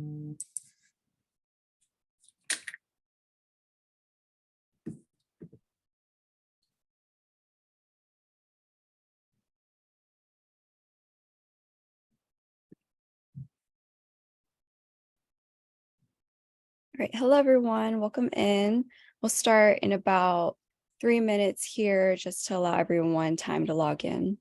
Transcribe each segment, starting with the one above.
All right, hello everyone, welcome in. We'll start in about 3 minutes here just to allow everyone time to log in.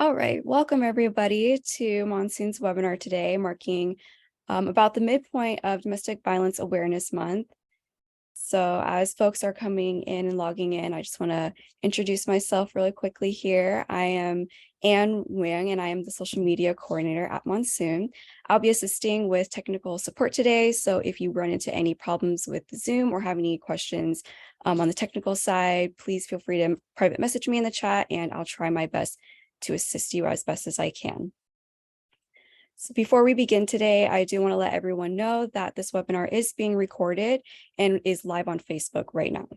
All right, welcome everybody to Monsoon's webinar today, marking about the midpoint of Domestic Violence Awareness Month. So as folks are coming in and logging in, I just want to introduce myself really quickly here. I am Anne Wang, and I am the social media coordinator at Monsoon. I'll be assisting with technical support today. So if you run into any problems with Zoom or have any questions on the technical side, please feel free to private message me in the chat, and I'll try my best to assist you as best as I can. So before we begin today, I do want to let everyone know that this webinar is being recorded and is live on Facebook right now.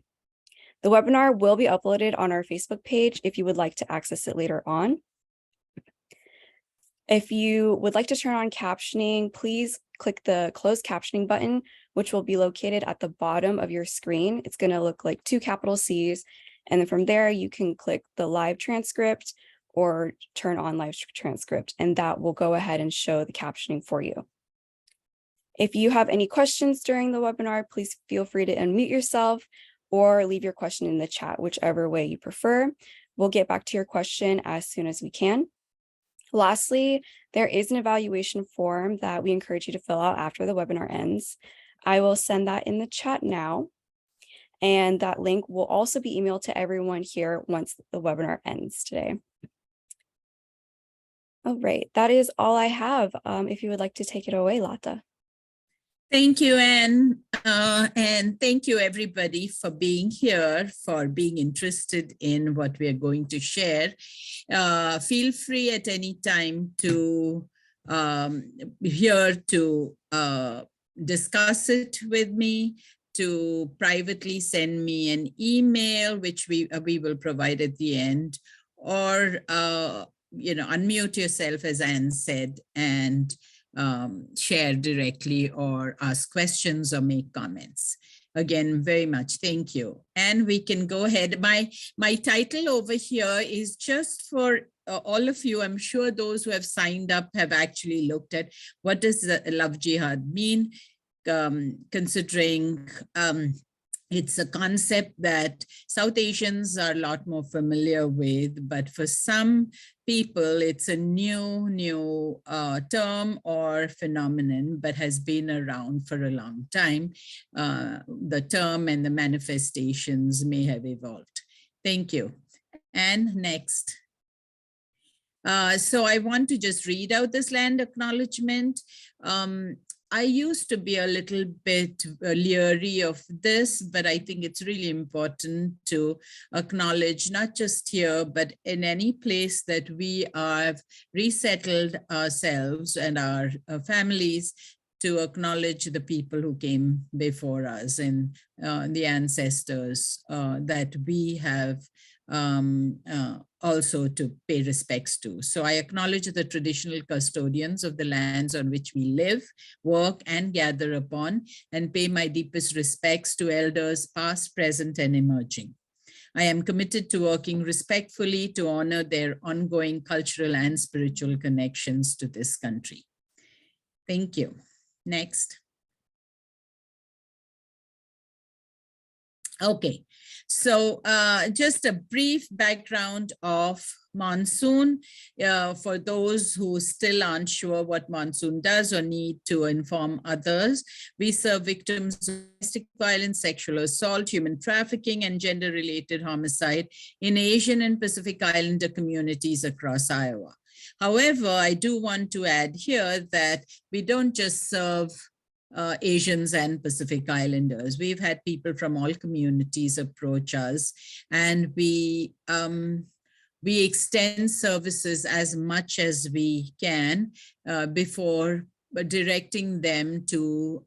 The webinar will be uploaded on our Facebook page if you would like to access it later on. If you would like to turn on captioning, please click the closed captioning button, which will be located at the bottom of your screen. It's going to look like 2 capital C's. And then from there, you can click the live transcript or turn on live transcript, and that will go ahead and show the captioning for you. If you have any questions during the webinar, please feel free to unmute yourself or leave your question in the chat, whichever way you prefer. We'll get back to your question as soon as we can. Lastly, there is an evaluation form that we encourage you to fill out after the webinar ends. I will send that in the chat now, and that link will also be emailed to everyone here once the webinar ends today. All right, that is all I have. If you would like to take it away, Lata. Thank you, Anne, and thank you everybody for being here, for being interested in what we are going to share. Feel free at any time to discuss it with me, to privately send me an email, which we will provide at the end, or unmute yourself, as Anne said, and share directly or ask questions or make comments. Again, very much thank you. And we can go ahead. My title over here is just for all of you. I'm sure those who have signed up have actually looked at what does Love Jihad mean, considering it's a concept that South Asians are a lot more familiar with, but for some people, it's a new term or phenomenon, but has been around for a long time. The term and the manifestations may have evolved. Thank you. And next. So I want to just read out this land acknowledgement. I used to be a little bit leery of this, but I think it's really important to acknowledge, not just here, but in any place that we have resettled ourselves and our families, to acknowledge the people who came before us and the ancestors that we have also to pay respects to. So I acknowledge the traditional custodians of the lands on which we live, work, and gather upon, and pay my deepest respects to elders past, present, and emerging. I am committed to working respectfully to honor their ongoing cultural and spiritual connections to this country. Thank you. Next. Okay, so just a brief background of Monsoon. For those who still aren't sure what Monsoon does or need to inform others, we serve victims of domestic violence, sexual assault, human trafficking, and gender-related homicide in Asian and Pacific Islander communities across Iowa. However, I do want to add here that we don't just serve Asians and Pacific Islanders. We've had people from all communities approach us, and we extend services as much as we can before directing them to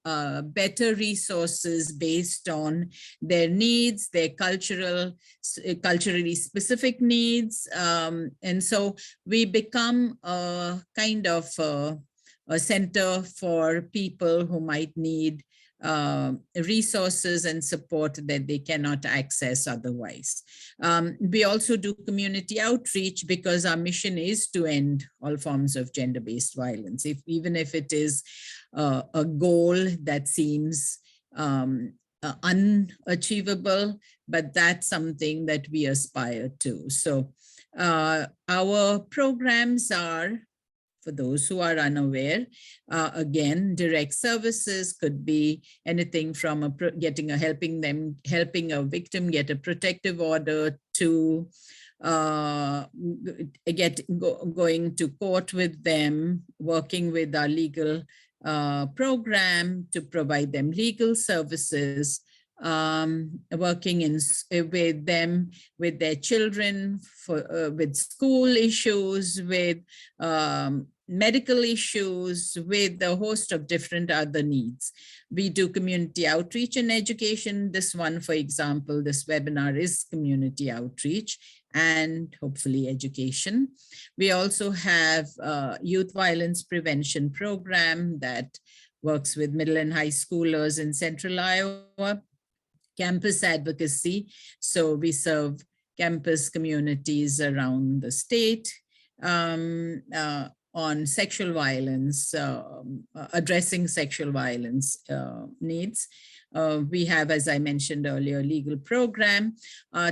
better resources based on their needs, their culturally specific needs. And so we become a kind of a center for people who might need resources and support that they cannot access otherwise. We also do community outreach because our mission is to end all forms of gender-based violence, even if it is a goal that seems unachievable, but that's something that we aspire to. So our programs are, for those who are unaware, again, direct services could be anything from helping a victim get a protective order to going to court with them, working with our legal program to provide them legal services, working with them, with their children, with school issues, with medical issues, with a host of different other needs. We do community outreach and education. This one, for example, this webinar is community outreach and hopefully education. We also have a youth violence prevention program that works with middle and high schoolers in Central Iowa. Campus advocacy. So we serve campus communities around the state on sexual violence, addressing sexual violence needs. We have, as I mentioned earlier, legal program.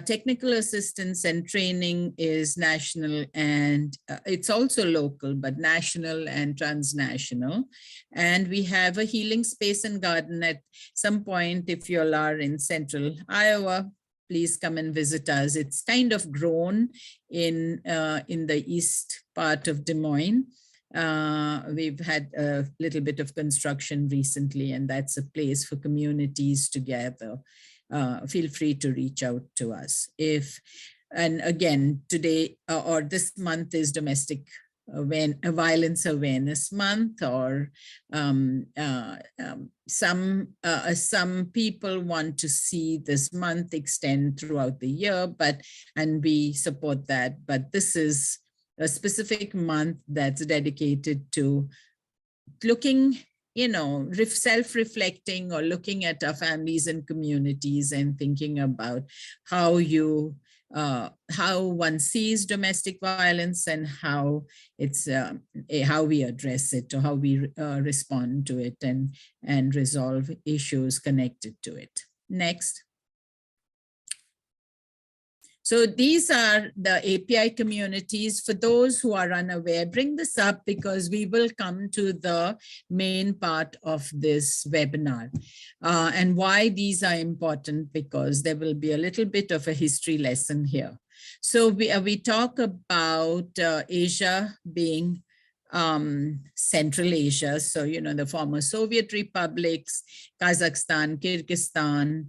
Technical assistance and training is national, and it's also local, but national and transnational. And we have a healing space and garden at some point. If you all are in Central Iowa, please come and visit us. It's kind of grown in the east part of Des Moines. We've had a little bit of construction recently, and that's a place for communities to gather. Feel free to reach out to us. And again, today or this month is Domestic Violence Awareness Month, or some people want to see this month extend throughout the year, and we support that. But this is a specific month that's dedicated to looking, self-reflecting or looking at our families and communities and thinking about how one sees domestic violence and how we address it, or how we respond to it and resolve issues connected to it. Next. So these are the API communities. For those who are unaware, bring this up because we will come to the main part of this webinar. And why these are important, because there will be a little bit of a history lesson here. So we talk about Asia being Central Asia. So, the former Soviet republics, Kazakhstan, Kyrgyzstan,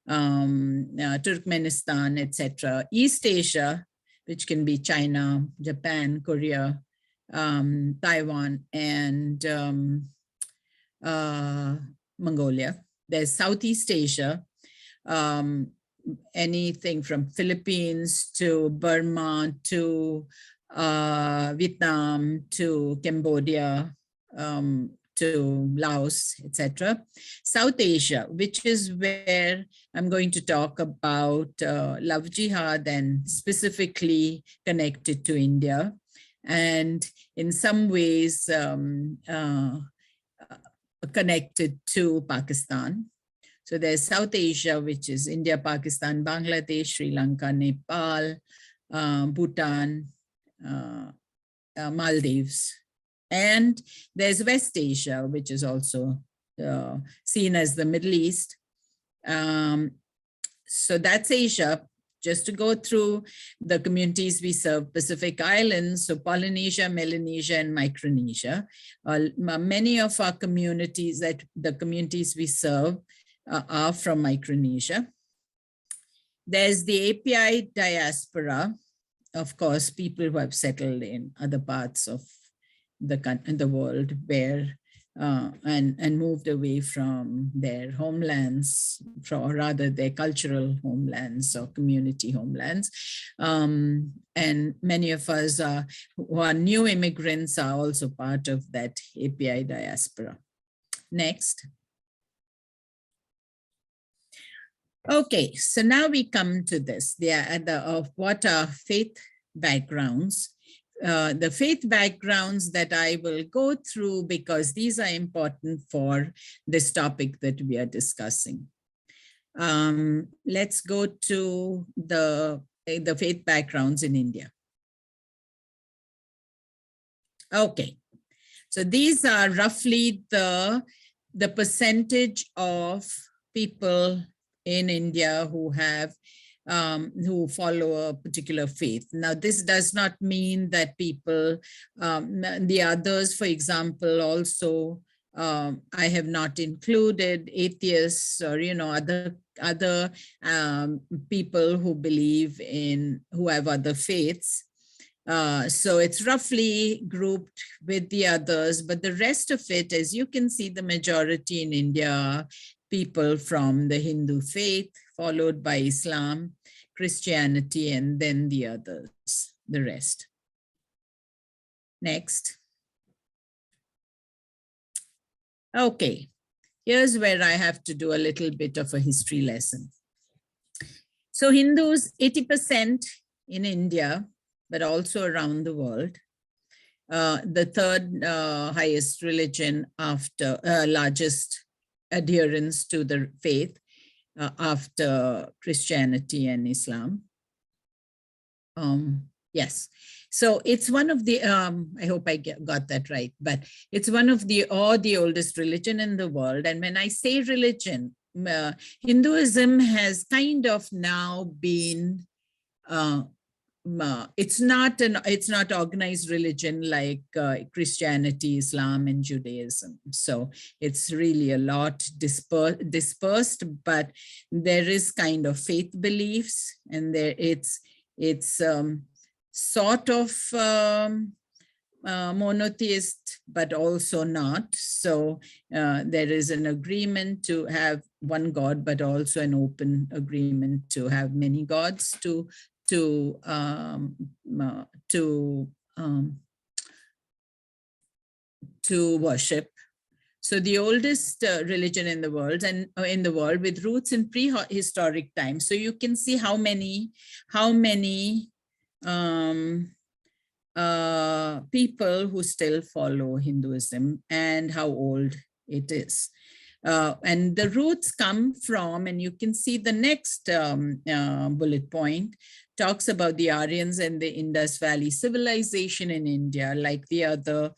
Turkmenistan, etc. East Asia, which can be China, Japan, Korea, Taiwan, and Mongolia. There's Southeast Asia, anything from Philippines to Burma to Vietnam to Cambodia to Laos, etc. South Asia, which is where I'm going to talk about Love Jihad and specifically connected to India. And in some ways connected to Pakistan. So there's South Asia, which is India, Pakistan, Bangladesh, Sri Lanka, Nepal, Bhutan, Maldives. And there's West Asia, which is also seen as the Middle East. So that's Asia. Just to go through the communities we serve: Pacific Islands, so Polynesia, Melanesia, and Micronesia. Many of our communities, the communities we serve, are from Micronesia. There's the API diaspora, of course, people who have settled in other parts of the world where and moved away from their homelands, or rather their cultural homelands or community homelands. And many of us who are new immigrants are also part of that API diaspora. Next. Okay, so now we come to this, of what are faith backgrounds. The faith backgrounds that I will go through because these are important for this topic that we are discussing. Let's go to the faith backgrounds in India. Okay, so these are roughly the percentage of people in India who have who follow a particular faith. Now, this does not mean that people, the others, for example, also, I have not included atheists or, other people who believe in, who have other faiths. So it's roughly grouped with the others, but the rest of it, as you can see, the majority in India are people from the Hindu faith, followed by Islam, Christianity, and then the others, the rest. Next. Okay, here's where I have to do a little bit of a history lesson. So Hindus, 80% in India, but also around the world. The third highest religion after, largest adherence to the faith after Christianity and Islam. Yes, so it's one of the, I hope I got that right, but it's one of the oldest religion in the world. And when I say religion, Hinduism has kind of now been, it's not organized religion like Christianity, Islam, and Judaism. So it's really a lot dispersed, but there is kind of faith beliefs, and there it's sort of monotheist, but also not. So there is an agreement to have one God, but also an open agreement to have many gods to worship. So the oldest religion in the world, and with roots in prehistoric times. So you can see how many people who still follow Hinduism and how old it is. And the roots come from, and you can see the next bullet point talks about the Aryans and the Indus Valley civilization in India, like the other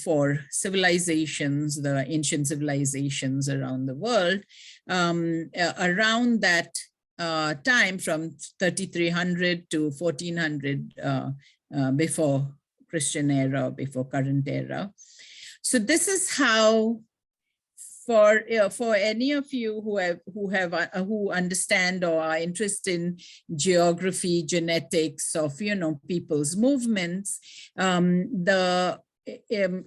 four civilizations, the ancient civilizations around the world. Around that time from 3300 to 1400 before Christian era, before current era. So this is how, for any of you who understand or are interested in geography, genetics of people's movements, the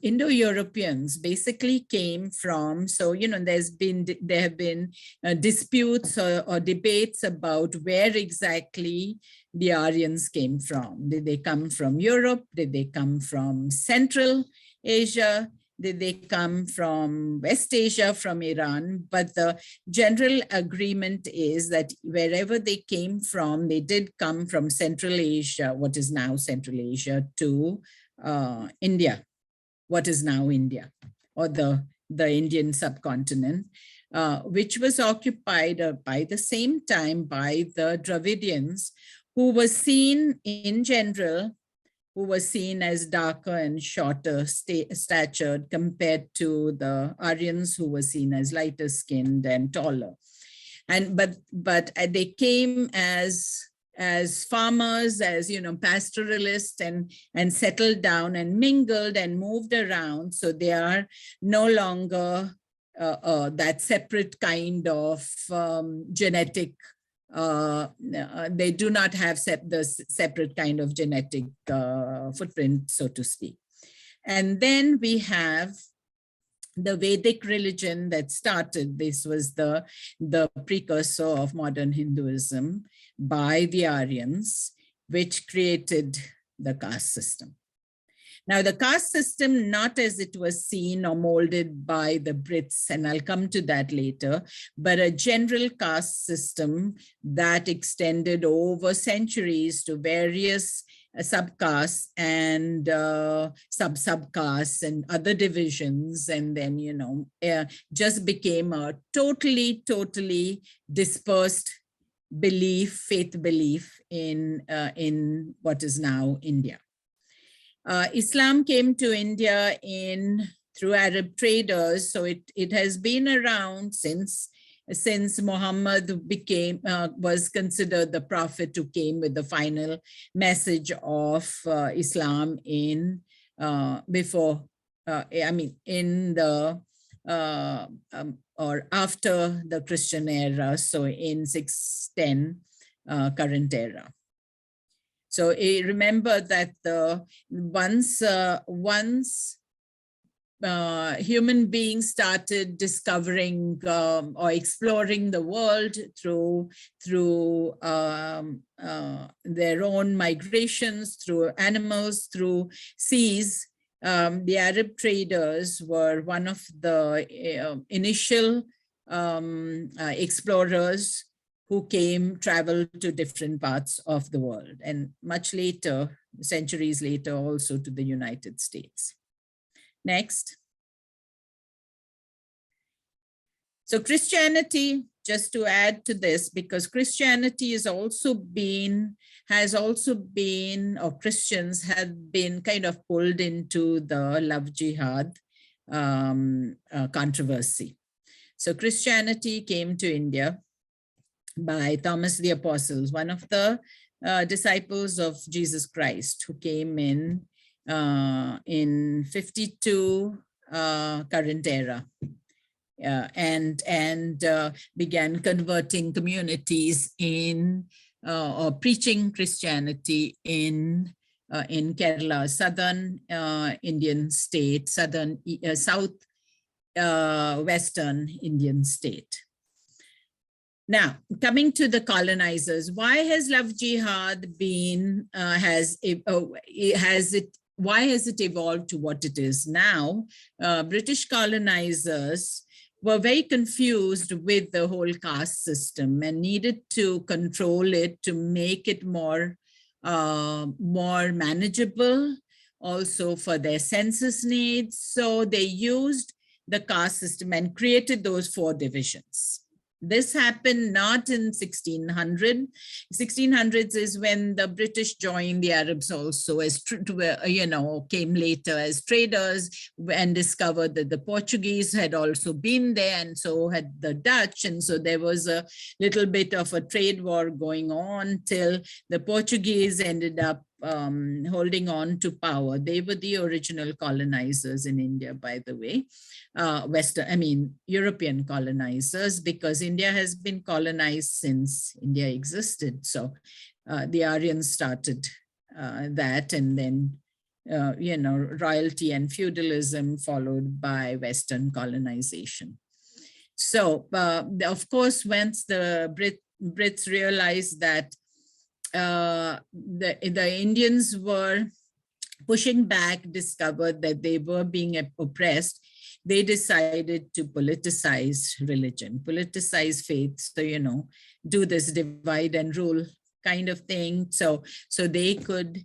Indo-Europeans basically came from, so there have been disputes or debates about where exactly the Aryans came from. Did they come from Europe? Did they come from Central Asia? Did they come from West Asia, from Iran? But the general agreement is that wherever they came from, they did come from Central Asia, what is now Central Asia, to India, what is now India, or the Indian subcontinent, which was occupied by the same time by the Dravidians, who were seen in general, who was seen as darker and shorter statured compared to the Aryans, who were seen as lighter skinned and taller. And but they came as farmers, as pastoralists, and settled down and mingled and moved around. So they are no longer that separate kind of genetic. They do not have the separate kind of genetic footprint, so to speak. And then we have the Vedic religion that started. This was the precursor of modern Hinduism by the Aryans, which created the caste system. Now, the caste system, not as it was seen or molded by the Brits, and I'll come to that later, but a general caste system that extended over centuries to various subcastes and sub-subcastes and other divisions, and then, just became a totally dispersed faith belief in what is now India. Islam came to India through Arab traders, so it has been around since Muhammad was considered the prophet who came with the final message of Islam in the or after the Christian era, so in 610 current era. So remember that once human beings started discovering or exploring the world through their own migrations, through animals, through seas, the Arab traders were one of the initial explorers who traveled to different parts of the world, and much later, centuries later, also to the United States. Next. So Christianity, just to add to this, because Christianity has also been, or Christians have been kind of pulled into the love jihad controversy. So Christianity came to India by Thomas the Apostle, one of the disciples of Jesus Christ, who came in 52 current era, and began converting communities or preaching Christianity in Kerala, southern Indian state, western Indian state. Now, coming to the colonizers, why has love jihad been, why has it evolved to what it is now? British colonizers were very confused with the whole caste system and needed to control it to make it more manageable, also for their census needs. So they used the caste system and created those 4 divisions. This happened not in 1600. 1600s is when the British joined the Arabs also as, came later as traders and discovered that the Portuguese had also been there, and so had the Dutch. And so there was a little bit of a trade war going on till the Portuguese ended up holding on to power. They were the original colonizers in India, by the way. European colonizers, because India has been colonized since India existed. So the Aryans started that, and then, royalty and feudalism followed by Western colonization. So, of course, once the Brits realized that the Indians were pushing back, discovered that they were being oppressed, they decided to politicize religion, politicize faith. So, do this divide and rule kind of thing. So they could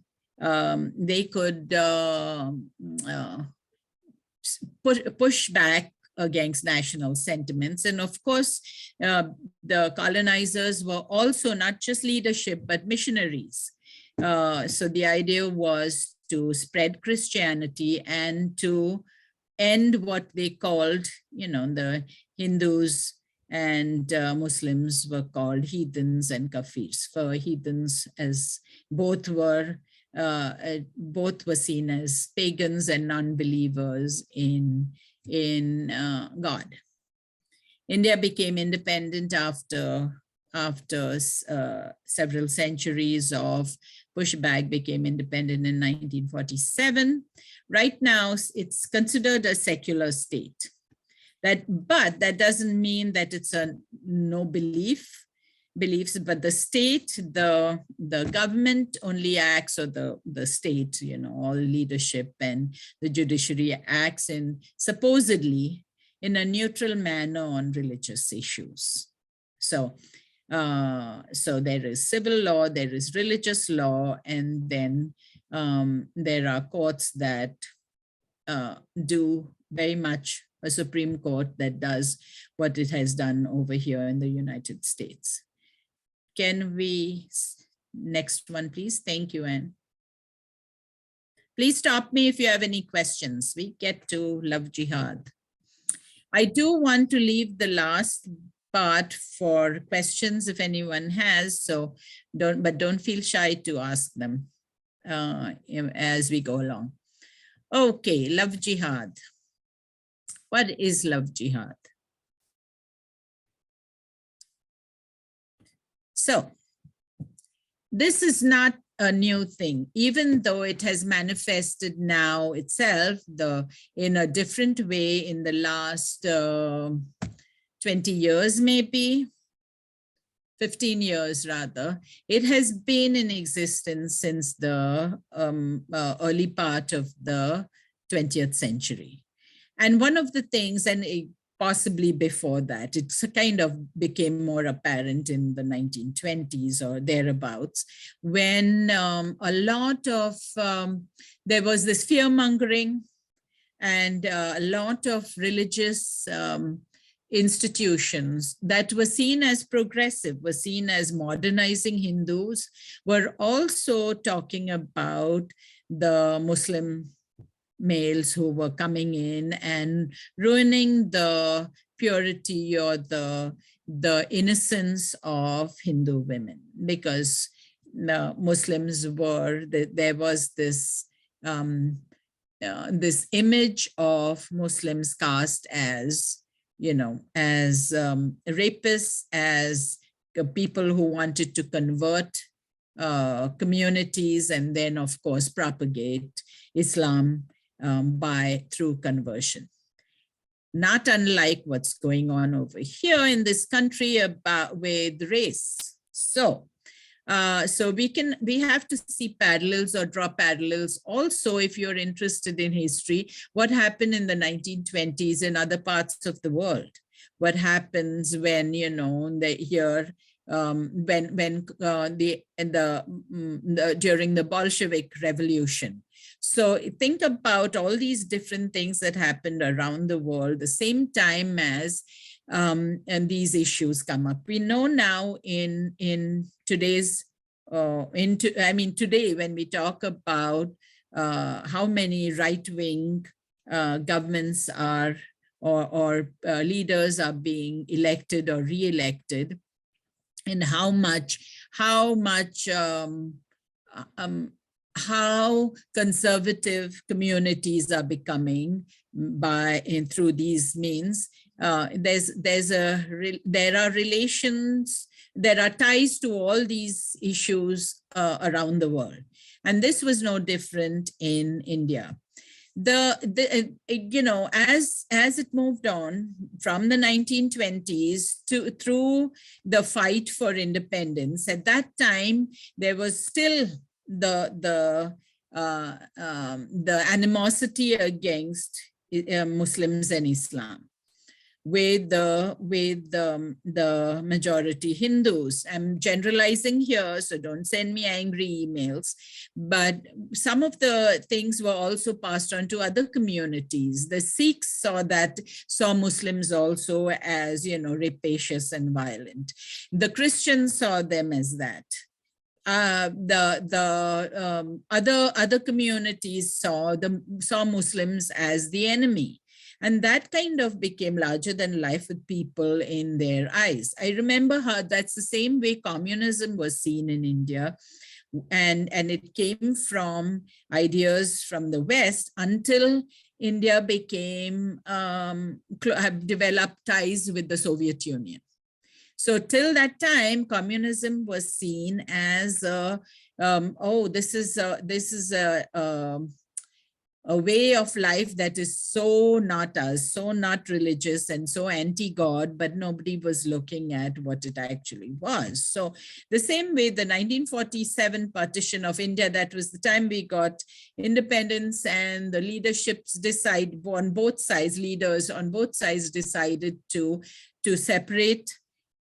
push back against national sentiments. And of course, the colonizers were also not just leadership, but missionaries. So the idea was to spread Christianity and to end what they called, the Hindus and Muslims were called heathens and kafirs. For heathens, as both were seen as pagans and non-believers in God. India became independent after several centuries of pushback, became independent in 1947. Right now, it's considered a secular state. But that doesn't mean that it's a no beliefs, but the state, the government only acts, or the state, all leadership and the judiciary acts supposedly in a neutral manner on religious issues. So there is civil law, there is religious law, and then there are courts that do very much a Supreme Court that does what it has done over here in the United States. Can we, next one, please? Thank you, Anne. Please stop me if you have any questions. We get to Love Jihad. I do want to leave the last part for questions if anyone has, so don't feel shy to ask them as we go along. Okay, Love Jihad. What is Love Jihad? So this is not a new thing, even though it has manifested now itself in a different way in the last 20 years, maybe 15 years rather. It has been in existence since the early part of the 20th century. And one of the things, and possibly before that, it kind of became more apparent in the 1920s or thereabouts, when a lot of, there was this fear mongering, and a lot of religious institutions that were seen as progressive, were seen as modernizing Hindus, were also talking about the Muslim males who were coming in and ruining the purity or the innocence of Hindu women, because the Muslims were, there was this this image of Muslims cast as, as rapists, as people who wanted to convert communities and then, of course, propagate Islam through conversion. Not unlike what's going on over here in this country with race. So we have to see parallels or draw parallels. Also, if you're interested in history, what happened in the 1920s in other parts of the world? What happens when, during the Bolshevik Revolution? So think about all these different things that happened around the world, the same time as and these issues come up. We know now in today's, today when we talk about how many right-wing governments are or leaders are being elected or re-elected, and how conservative communities are becoming through these means. There are relations, there are ties to all these issues around the world, and this was no different in India. As it moved on from the 1920s through the fight for independence, at that time there was still the animosity against Muslims and Islam with the majority Hindus. I'm generalizing here, so don't send me angry emails. But some of the things were also passed on to other communities. The Sikhs saw Muslims also as, rapacious and violent. The Christians saw them as that. Other communities saw Muslims as the enemy. And that kind of became larger than life with people in their eyes. I remember how that's the same way communism was seen in India. And it came from ideas from the West until India developed ties with the Soviet Union. So till that time, communism was seen as, this is a way of life that is so not us, so not religious and so anti-God, but nobody was looking at what it actually was. So the same way, the 1947 partition of India, that was the time we got independence, and the leaderships on both sides, leaders on both sides decided to separate,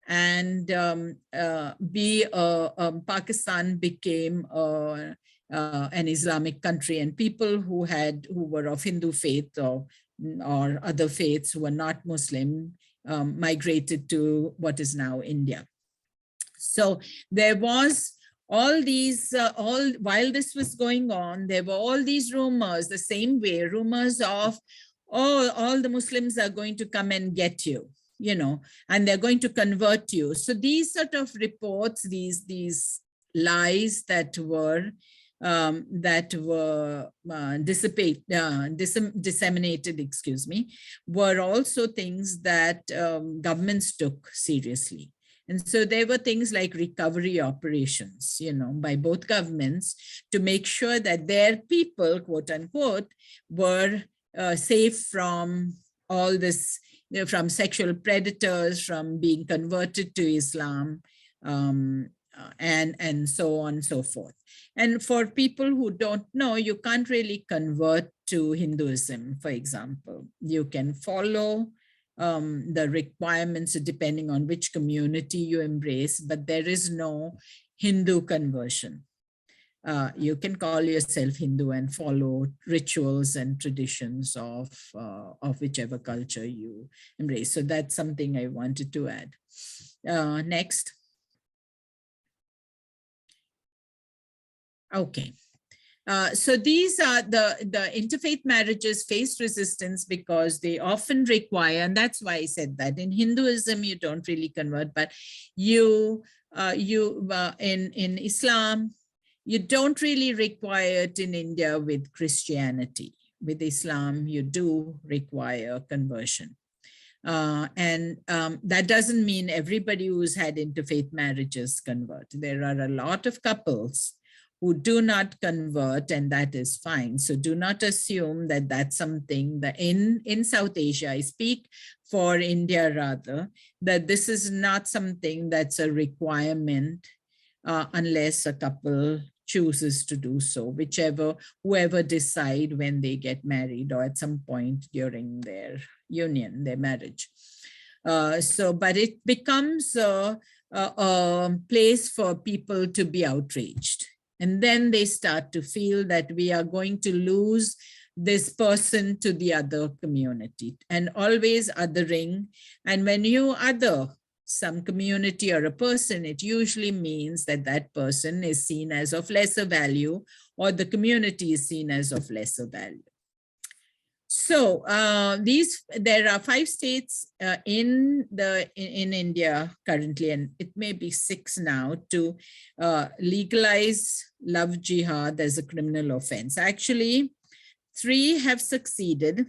and Pakistan became an Islamic country, and people who were of Hindu faith or other faiths who were not Muslim migrated to what is now India. So there was all these, while this was going on, there were all these rumors, the same way, rumors of, all the Muslims are going to come and get you, and they're going to convert you. So these sort of reports, these lies that were disseminated, were also things that governments took seriously. And so there were things like recovery operations, by both governments to make sure that their people, quote unquote, were safe from all this, from sexual predators, from being converted to Islam, and so on and so forth. And for people who don't know, you can't really convert to Hinduism, for example. You can follow the requirements depending on which community you embrace, but there is no Hindu conversion. You can call yourself Hindu and follow rituals and traditions of whichever culture you embrace. So that's something I wanted to add. Next. Okay. So these are the interfaith marriages faced resistance because they often require, and that's why I said that in Hinduism, you don't really convert, but in Islam, you don't really require it in India with Christianity. With Islam, you do require conversion. That doesn't mean everybody who's had interfaith marriages convert. There are a lot of couples who do not convert, and that is fine. So do not assume that that's something that in South Asia, I speak for India rather, that this is not something that's a requirement unless a couple chooses to do so, whoever decide when they get married or at some point during their union, their marriage. But it becomes a place for people to be outraged. And then they start to feel that we are going to lose this person to the other community, and always othering. And when you other some community or a person, it usually means that that person is seen as of lesser value, or the community is seen as of lesser value. So there are 5 states in India currently, and it may be 6 now, to legalize love jihad as a criminal offense. Actually, 3 have succeeded,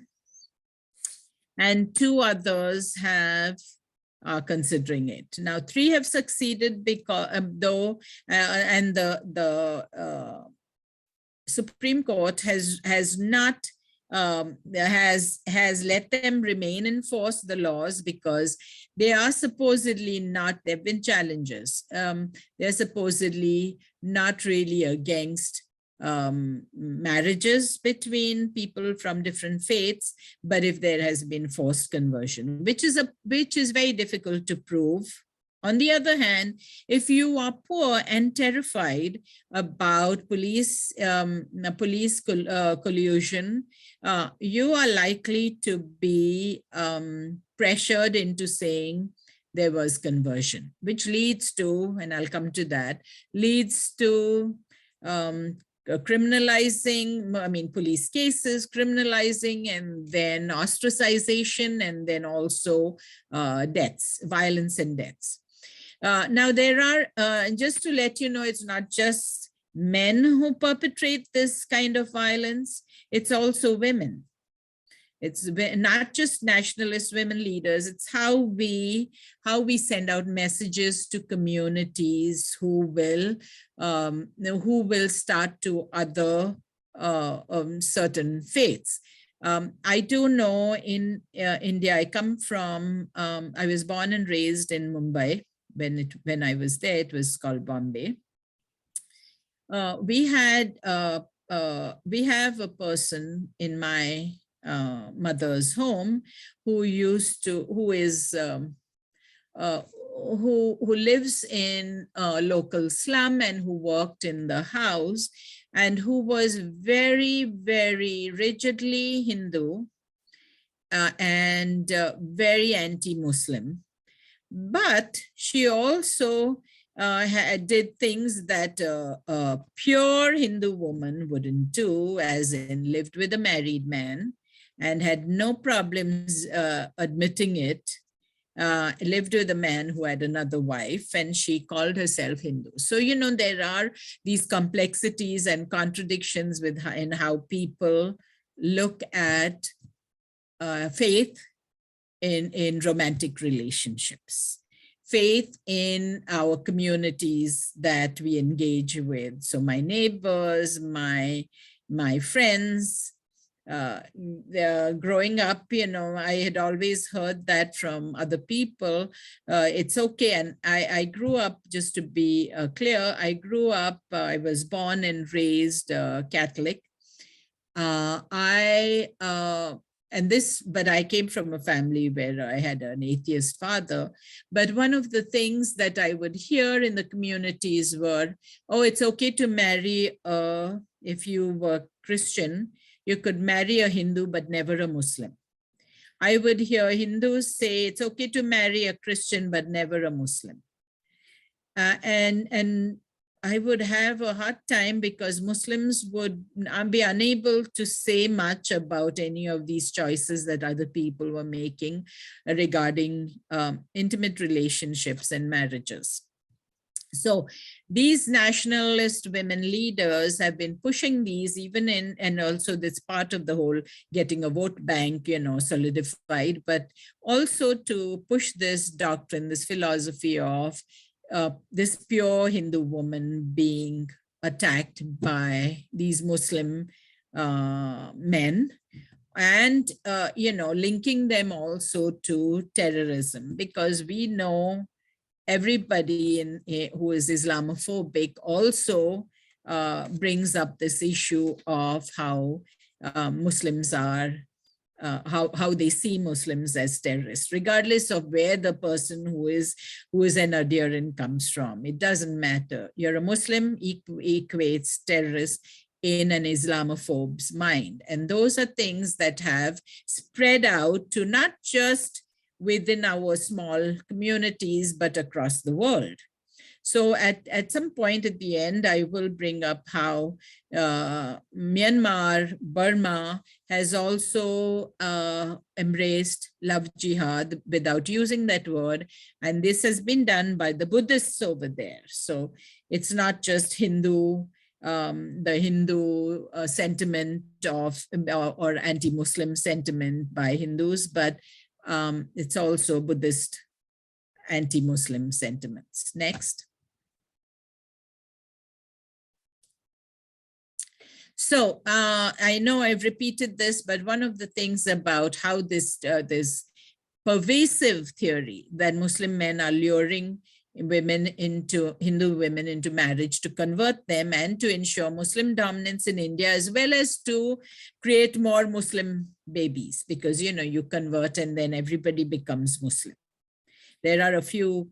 and 2 others have considering it. Now, 3 have succeeded because and the Supreme Court has not has let them remain in force, the laws, because they are supposedly not, there have been challenges. They're supposedly not really against marriages between people from different faiths, but if there has been forced conversion, which is very difficult to prove. On the other hand, if you are poor and terrified about police collusion, you are likely to be pressured into saying there was conversion, which leads to, and I'll come to that, leads to criminalizing, police cases, criminalizing, and then ostracization, and then also deaths, violence and deaths. Now there are, just to let you know, it's not just men who perpetrate this kind of violence, it's also women. It's not just nationalist women leaders, it's how we send out messages to communities who will start to other certain faiths. I do know in India, I come from, I was born and raised in Mumbai. When I was there, it was called Bombay. We have a person in my mother's home who lives in a local slum and who worked in the house, and who was very, very rigidly Hindu and very anti-Muslim. But she also did things that a pure Hindu woman wouldn't do, as in lived with a married man and had no problems admitting it, lived with a man who had another wife, and she called herself Hindu. So, you know, there are these complexities and contradictions in how people look at faith in romantic relationships, faith in our communities that we engage with. So my neighbors, my friends, growing up, you know, I had always heard that from other people. It's okay. And I grew up, just to be clear, I grew up, I was born and raised Catholic. But I came from a family where I had an atheist father. But one of the things that I would hear in the communities were, oh, it's okay to marry, if you were Christian, you could marry a Hindu, but never a Muslim. I would hear Hindus say it's okay to marry a Christian, but never a Muslim. And I would have a hard time, because Muslims would be unable to say much about any of these choices that other people were making regarding intimate relationships and marriages. So these nationalist women leaders have been pushing these, even and also this part of the whole getting a vote bank, you know, solidified, but also to push this doctrine, this philosophy of this pure Hindu woman being attacked by these Muslim men, and, you know, linking them also to terrorism, because we know everybody who is Islamophobic also brings up this issue of how Muslims are, how they see Muslims as terrorists, regardless of where the person who is an adherent comes from. It doesn't matter. You're a Muslim, equates terrorist in an Islamophobe's mind. And those are things that have spread out to not just within our small communities, but across the world. So at some point at the end, I will bring up how Myanmar, Burma has also embraced love jihad without using that word. And this has been done by the Buddhists over there. So it's not just Hindu, the Hindu sentiment of or anti-Muslim sentiment by Hindus, but it's also Buddhist anti-Muslim sentiments. Next. So I know I've repeated this, but one of the things about how this pervasive theory that Muslim men are luring women into Hindu women into marriage to convert them and to ensure Muslim dominance in India, as well as to create more Muslim babies, because you convert and then everybody becomes Muslim. There are a few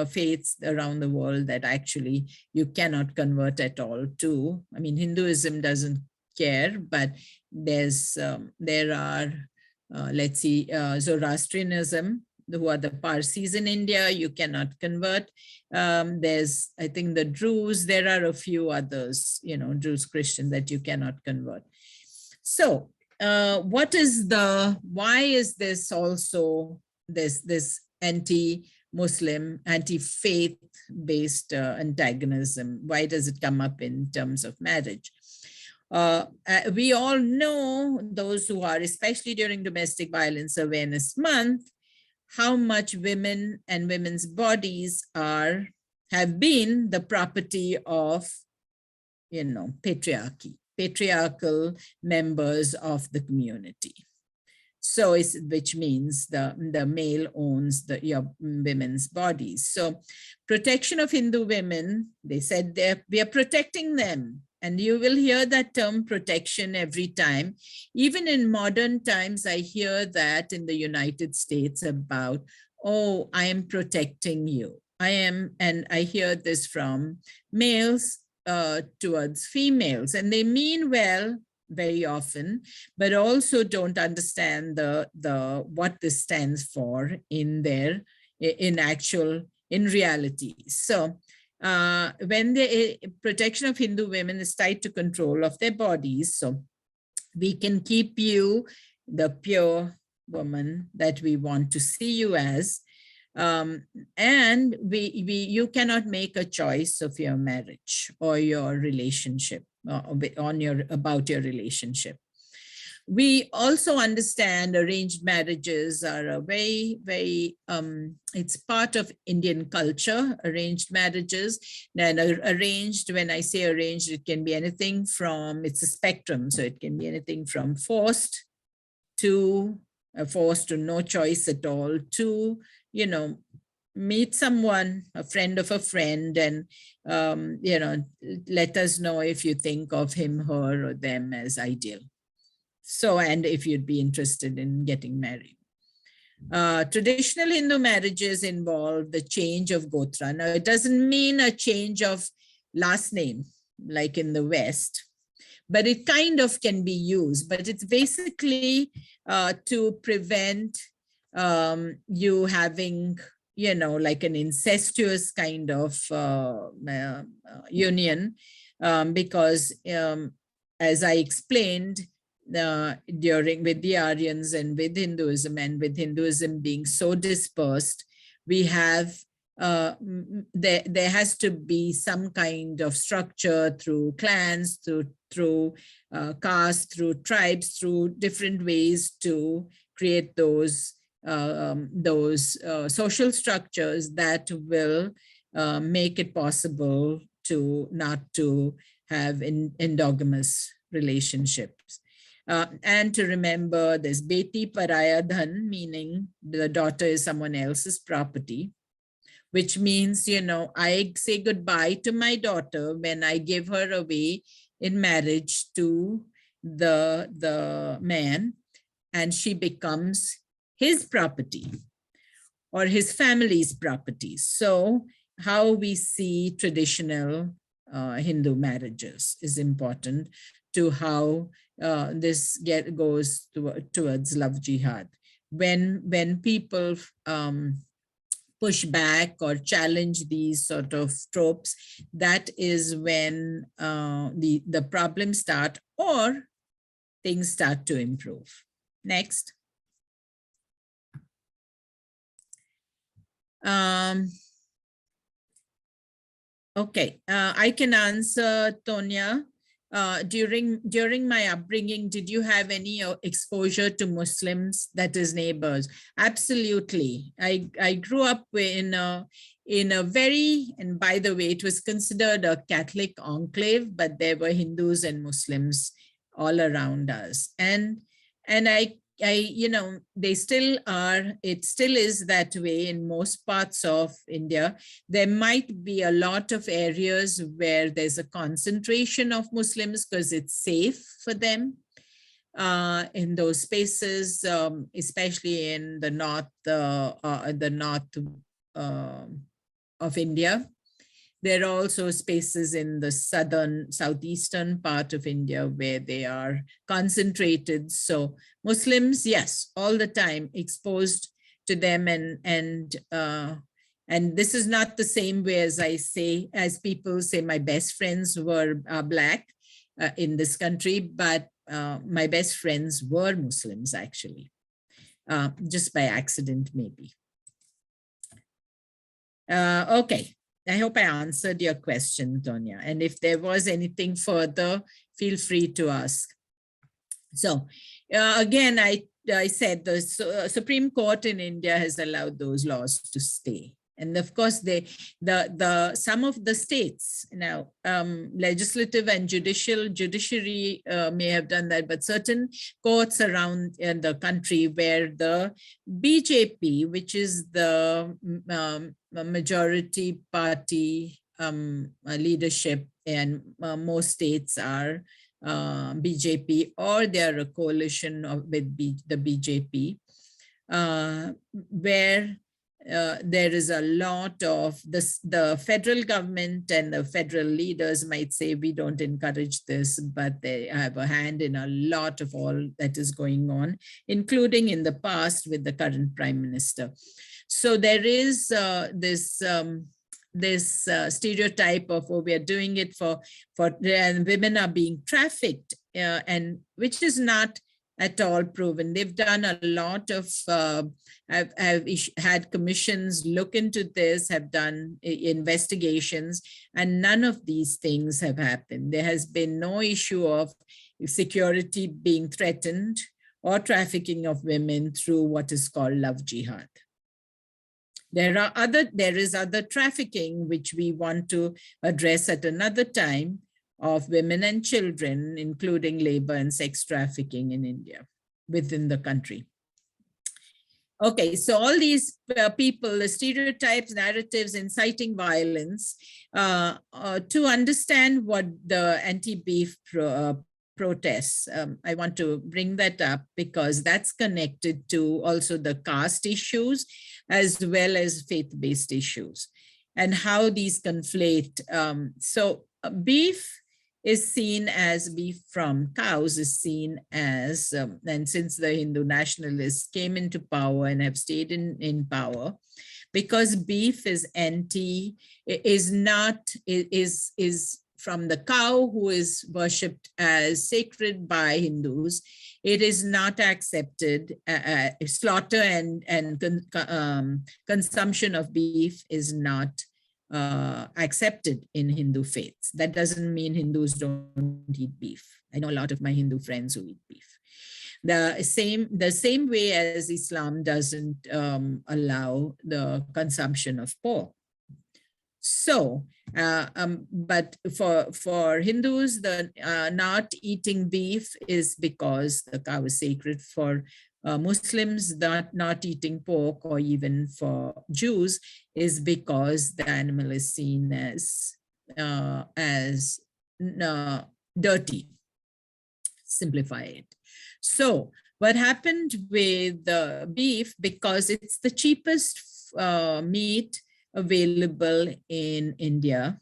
faiths around the world that actually you cannot convert at all to. I mean, Hinduism doesn't care, but there are, let's see, Zoroastrianism, who are the Parsis in India, you cannot convert. There's, I think, the Druze, there are a few others, Druze Christian that you cannot convert. So why is this also this anti-Muslim, anti-faith-based antagonism? Why does it come up in terms of marriage? We all know, those who are, especially during Domestic Violence Awareness Month, how much women and women's bodies have been the property of, patriarchal members of the community. So which means the male owns your women's bodies. So protection of Hindu women, they said we are protecting them. And you will hear that term protection every time. Even in modern times, I hear that in the United States about, oh, I am protecting you. And I hear this from males towards females, and they mean well very often, but also don't understand what this stands for in reality. So when the protection of Hindu women is tied to control of their bodies, so we can keep you the pure woman that we want to see you as, and you cannot make a choice of your marriage or your relationship, about your relationship. We also understand arranged marriages are a very, very, it's part of Indian culture, arranged marriages. And arranged, when I say arranged, it can be anything from, it's a spectrum. So it can be anything from forced to no choice at all, to, meet someone, a friend of a friend, and, let us know if you think of him, her, or them as ideal. So, and if you'd be interested in getting married. Traditional Hindu marriages involve the change of gotra. Now, it doesn't mean a change of last name, like in the West, but it kind of can be used. But it's basically to prevent you having, like an incestuous kind of union, because as I explained, with the Aryans and with Hinduism being so dispersed, we have there has to be some kind of structure through clans, through caste, through tribes, through different ways to create those social structures that will make it possible to not to have endogamous relationships. And to remember, there's Beti Paraya Dhan, meaning the daughter is someone else's property, which means, I say goodbye to my daughter when I give her away in marriage to the man, and she becomes his property or his family's property. So how we see traditional Hindu marriages is important to how this goes towards love jihad. When people push back or challenge these sort of tropes, that is when the problems start or things start to improve. Next. Okay, I can answer, Tonya. During my upbringing, did you have any exposure to Muslims, that is neighbors? Absolutely. I grew up in a very, and by the way, it was considered a Catholic enclave, but there were Hindus and Muslims all around us. And they still are, it still is that way in most parts of India. There might be a lot of areas where there's a concentration of Muslims because it's safe for them in those spaces, especially in the north of India. There are also spaces in the southeastern part of India where they are concentrated. So Muslims, yes, all the time exposed to them, and this is not the same way as people say my best friends were Black in this country, but my best friends were Muslims actually, just by accident maybe. Okay. I hope I answered your question, Tonya. And if there was anything further, feel free to ask. So again, I said the Supreme Court in India has allowed those laws to stay. And of course, some of the states now, legislative and judiciary may have done that, but certain courts around in the country where the BJP, which is the majority party leadership, and most states are BJP or they're a coalition with the BJP, where there is a lot of this, the federal government and the federal leaders might say we don't encourage this, but they have a hand in a lot of all that is going on, including in the past with the current prime minister. So there is this stereotype of, oh, we are doing it for and women are being trafficked, and which is not at all proven. They've done a lot of, have had commissions look into this, have done investigations, and none of these things have happened. There has been no issue of security being threatened or trafficking of women through what is called love jihad. There is other trafficking, which we want to address at another time, of women and children, including labor and sex trafficking in India, within the country. Okay, so all these people, the stereotypes, narratives, inciting violence, to understand what the anti-beef protests, I want to bring that up because that's connected to also the caste issues as well as faith-based issues and how these conflate. So beef is seen as, beef from cows is seen as, and since the Hindu nationalists came into power and have stayed in power, because beef is from the cow who is worshipped as sacred by Hindus, it is not accepted. Slaughter and consumption of beef is not accepted in Hindu faiths. That doesn't mean Hindus don't eat beef. I know a lot of my Hindu friends who eat beef. The same way as Islam doesn't allow the consumption of pork. So, but for Hindus, the not eating beef is because the cow is sacred. For Muslims, not eating pork, or even for Jews, is because the animal is seen as dirty. Simplify it. So what happened with the beef, because it's the cheapest meat available in India,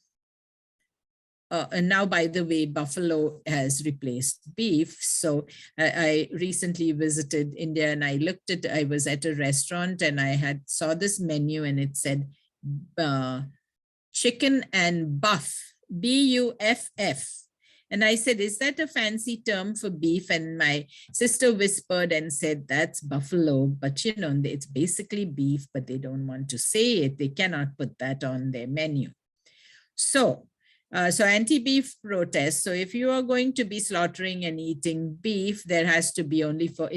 and now, by the way, buffalo has replaced beef. So I recently visited India and I was at a restaurant and I saw this menu and it said chicken and buff, B-U-F-F. And I said, is that a fancy term for beef? And my sister whispered and said, that's buffalo. But, you know, it's basically beef, but they don't want to say it. They cannot put that on their menu. So anti-beef protests. So if you are going to be slaughtering and eating beef, it has to be only for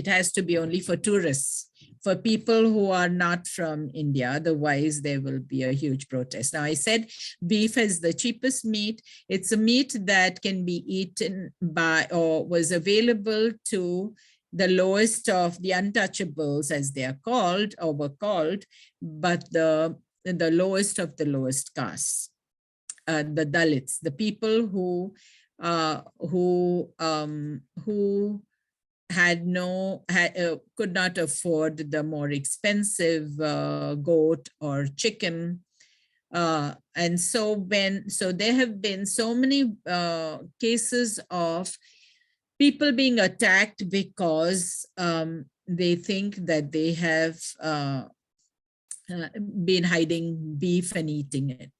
tourists, for people who are not from India. Otherwise, there will be a huge protest. Now, I said beef is the cheapest meat. It's a meat that can be eaten by, or was available to the lowest of the untouchables, as they are called, or were called, but the lowest of the lowest castes. The Dalits, the people who could not afford the more expensive goat or chicken. And so there have been so many cases of people being attacked because they think that they have been hiding beef and eating it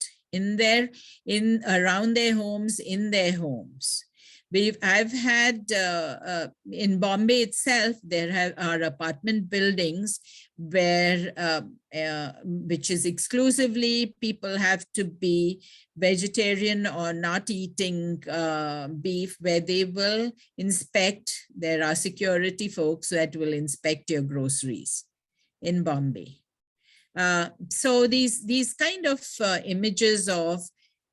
around their homes, in their homes. I've had in Bombay itself, there are apartment buildings where, which is exclusively people have to be vegetarian or not eating beef, where they will inspect. There are security folks that will inspect your groceries in Bombay. So these kind of images of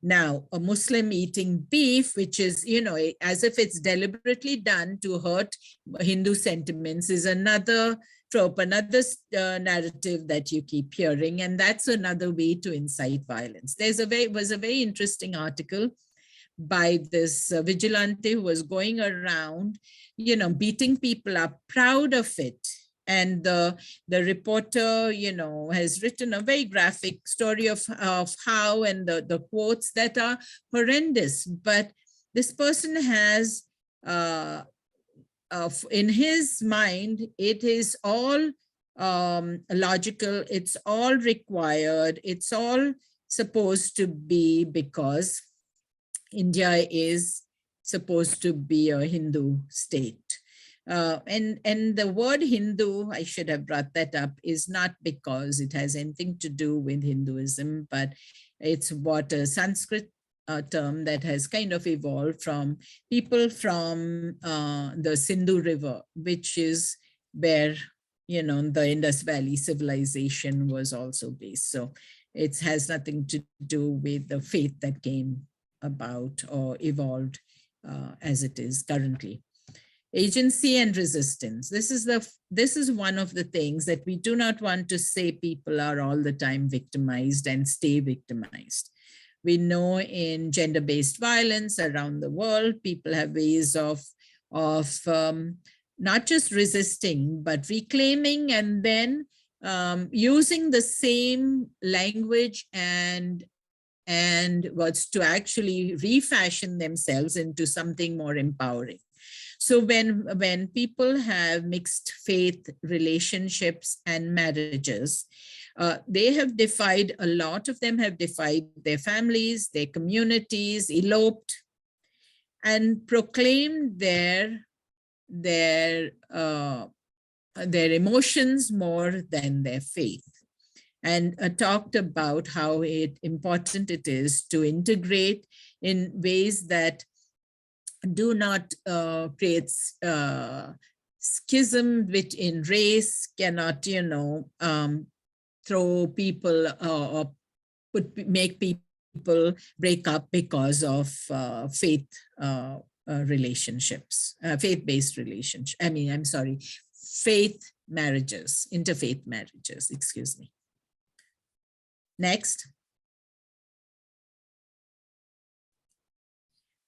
now a Muslim eating beef, which is, you know, as if it's deliberately done to hurt Hindu sentiments, is another trope, another narrative that you keep hearing. And that's another way to incite violence. Was a very interesting article by this vigilante who was going around, you know, beating people up, proud of it. And the reporter, you know, has written a very graphic story of how, and the quotes that are horrendous. But this person has, in his mind, it is all logical, it's all required, it's all supposed to be because India is supposed to be a Hindu state. And the word Hindu, I should have brought that up, is not because it has anything to do with Hinduism, but it's what a Sanskrit term that has kind of evolved from people from the Sindhu River, which is where, you know, the Indus Valley civilization was also based. So it has nothing to do with the faith that came about or evolved as it is currently. Agency and resistance. This is one of the things that we do not want to say people are all the time victimized and stay victimized. We know in gender-based violence around the world, people have ways of not just resisting, but reclaiming and then using the same language and what's to actually refashion themselves into something more empowering. So when people have mixed faith relationships and marriages, they have defied, a lot of them have defied their families, their communities, eloped, and proclaimed their emotions more than their faith, and talked about how important it is to integrate in ways that do not create schism in race, cannot, you know, throw people or make people break up because of faith relationships, faith-based relationships. Faith marriages, interfaith marriages, excuse me. Next.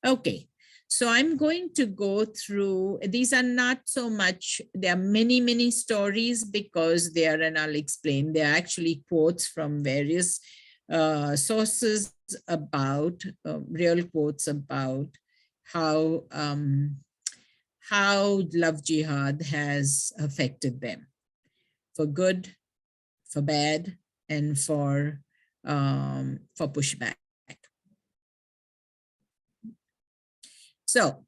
Okay. So I'm going to go through, these are not so much, there are many, many stories because they are, and I'll explain, they're actually quotes from various sources about, real quotes about how love jihad has affected them, for good, for bad, and for pushback. So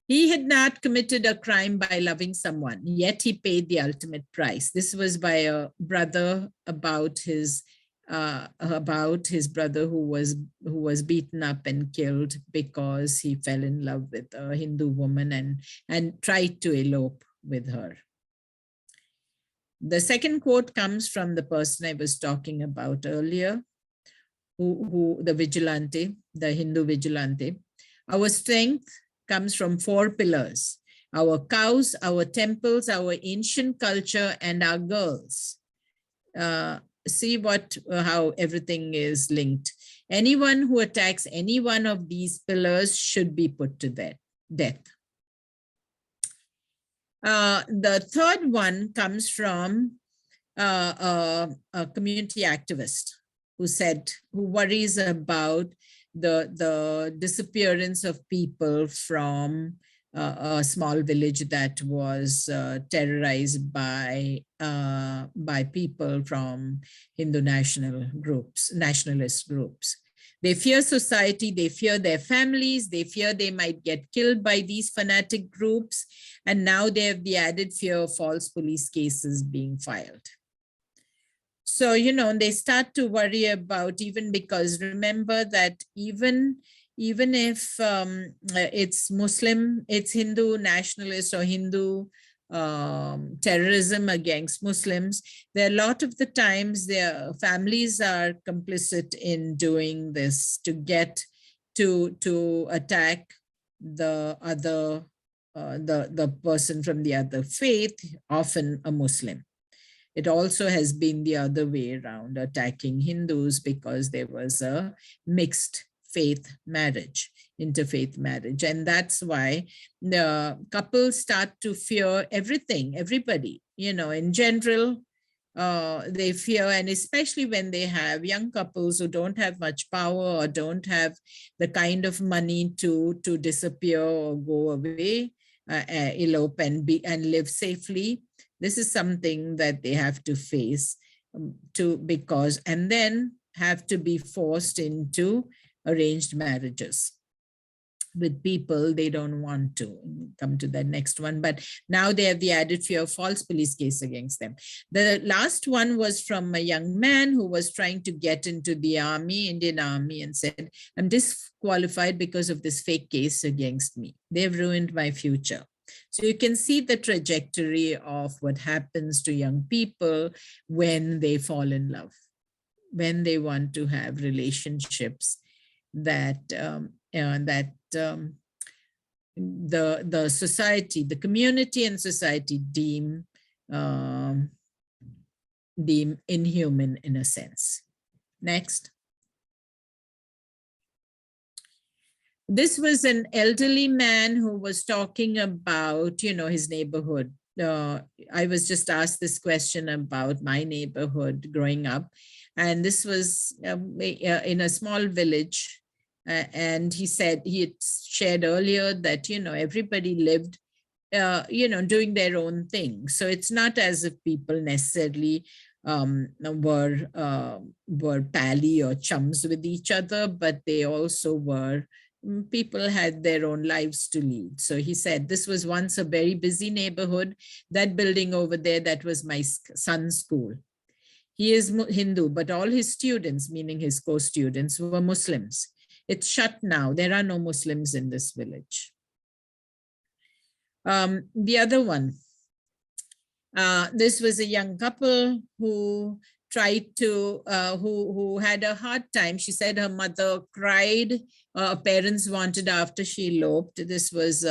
he had not committed a crime by loving someone, yet he paid the ultimate price. This was by a brother about his brother who was beaten up and killed because he fell in love with a Hindu woman and tried to elope with her. The second quote comes from the person I was talking about earlier, who the vigilante, the Hindu vigilante. Our strength comes from 4 pillars: our cows, our temples, our ancient culture, and our girls. See how everything is linked. Anyone who attacks any one of these pillars should be put to death. The third one comes from a community activist who worries about the disappearance of people from a small village that was terrorized by people from Hindu nationalist groups. They fear society, they fear their families, they fear they might get killed by these fanatic groups, and now they have the added fear of false police cases being filed. So, they start to worry about, even because remember that even if it's Muslim, it's Hindu nationalist or Hindu terrorism against Muslims, there are a lot of the times their families are complicit in doing this to get to attack the other, the person from the other faith, often a Muslim. It also has been the other way around, attacking Hindus because there was a mixed faith marriage, interfaith marriage. And that's why the couples start to fear everything, everybody, in general. They fear, and especially when they have young couples who don't have much power or don't have the kind of money to disappear or go away, elope and live safely. This is something that they have to face and then have to be forced into arranged marriages with people they don't want to. Come to the next one, but now they have the added fear of false police case against them. The last one was from a young man who was trying to get into the army, Indian Army, and said, I'm disqualified because of this fake case against me. They've ruined my future. So you can see the trajectory of what happens to young people when they fall in love, when they want to have relationships that the society, the community and society deem inhuman in a sense. Next. This was an elderly man who was talking about, his neighborhood. I was just asked this question about my neighborhood growing up. And this was in a small village. And he said, he had shared earlier that, everybody lived, doing their own thing. So it's not as if people necessarily were pally or chums with each other, but they also were, people had their own lives to lead. So he said, this was once a very busy neighborhood. That building over there, that was my son's school. He is Hindu, but all his students, meaning his co-students, were Muslims. It's shut now. There are no Muslims in this village. The other one, this was a young couple who tried to, who had a hard time. She said her mother cried. Her parents wanted after she eloped. This was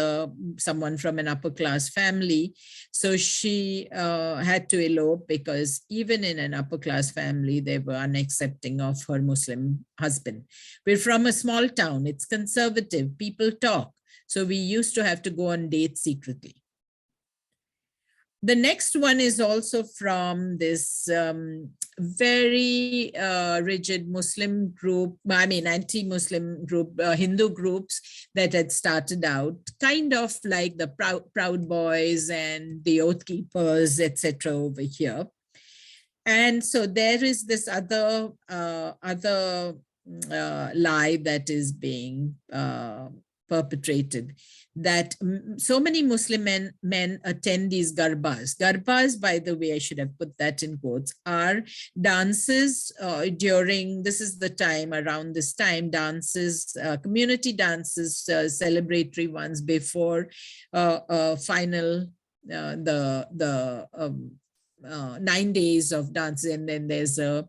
someone from an upper class family. So she had to elope because even in an upper class family, they were unaccepting of her Muslim husband. We're from a small town. It's conservative. People talk. So we used to have to go on dates secretly. The next one is also from this very rigid Muslim group, I mean, anti-Muslim group, Hindu groups that had started out, kind of like the Proud Boys and the Oath Keepers, etc. over here. And so there is this other lie that is being perpetrated, that so many Muslim men attend these garbas. Garbas, by the way, I should have put that in quotes, are dances during, this is the time, around this time, dances, community dances, celebratory ones before final, 9 days of dancing, and then there's a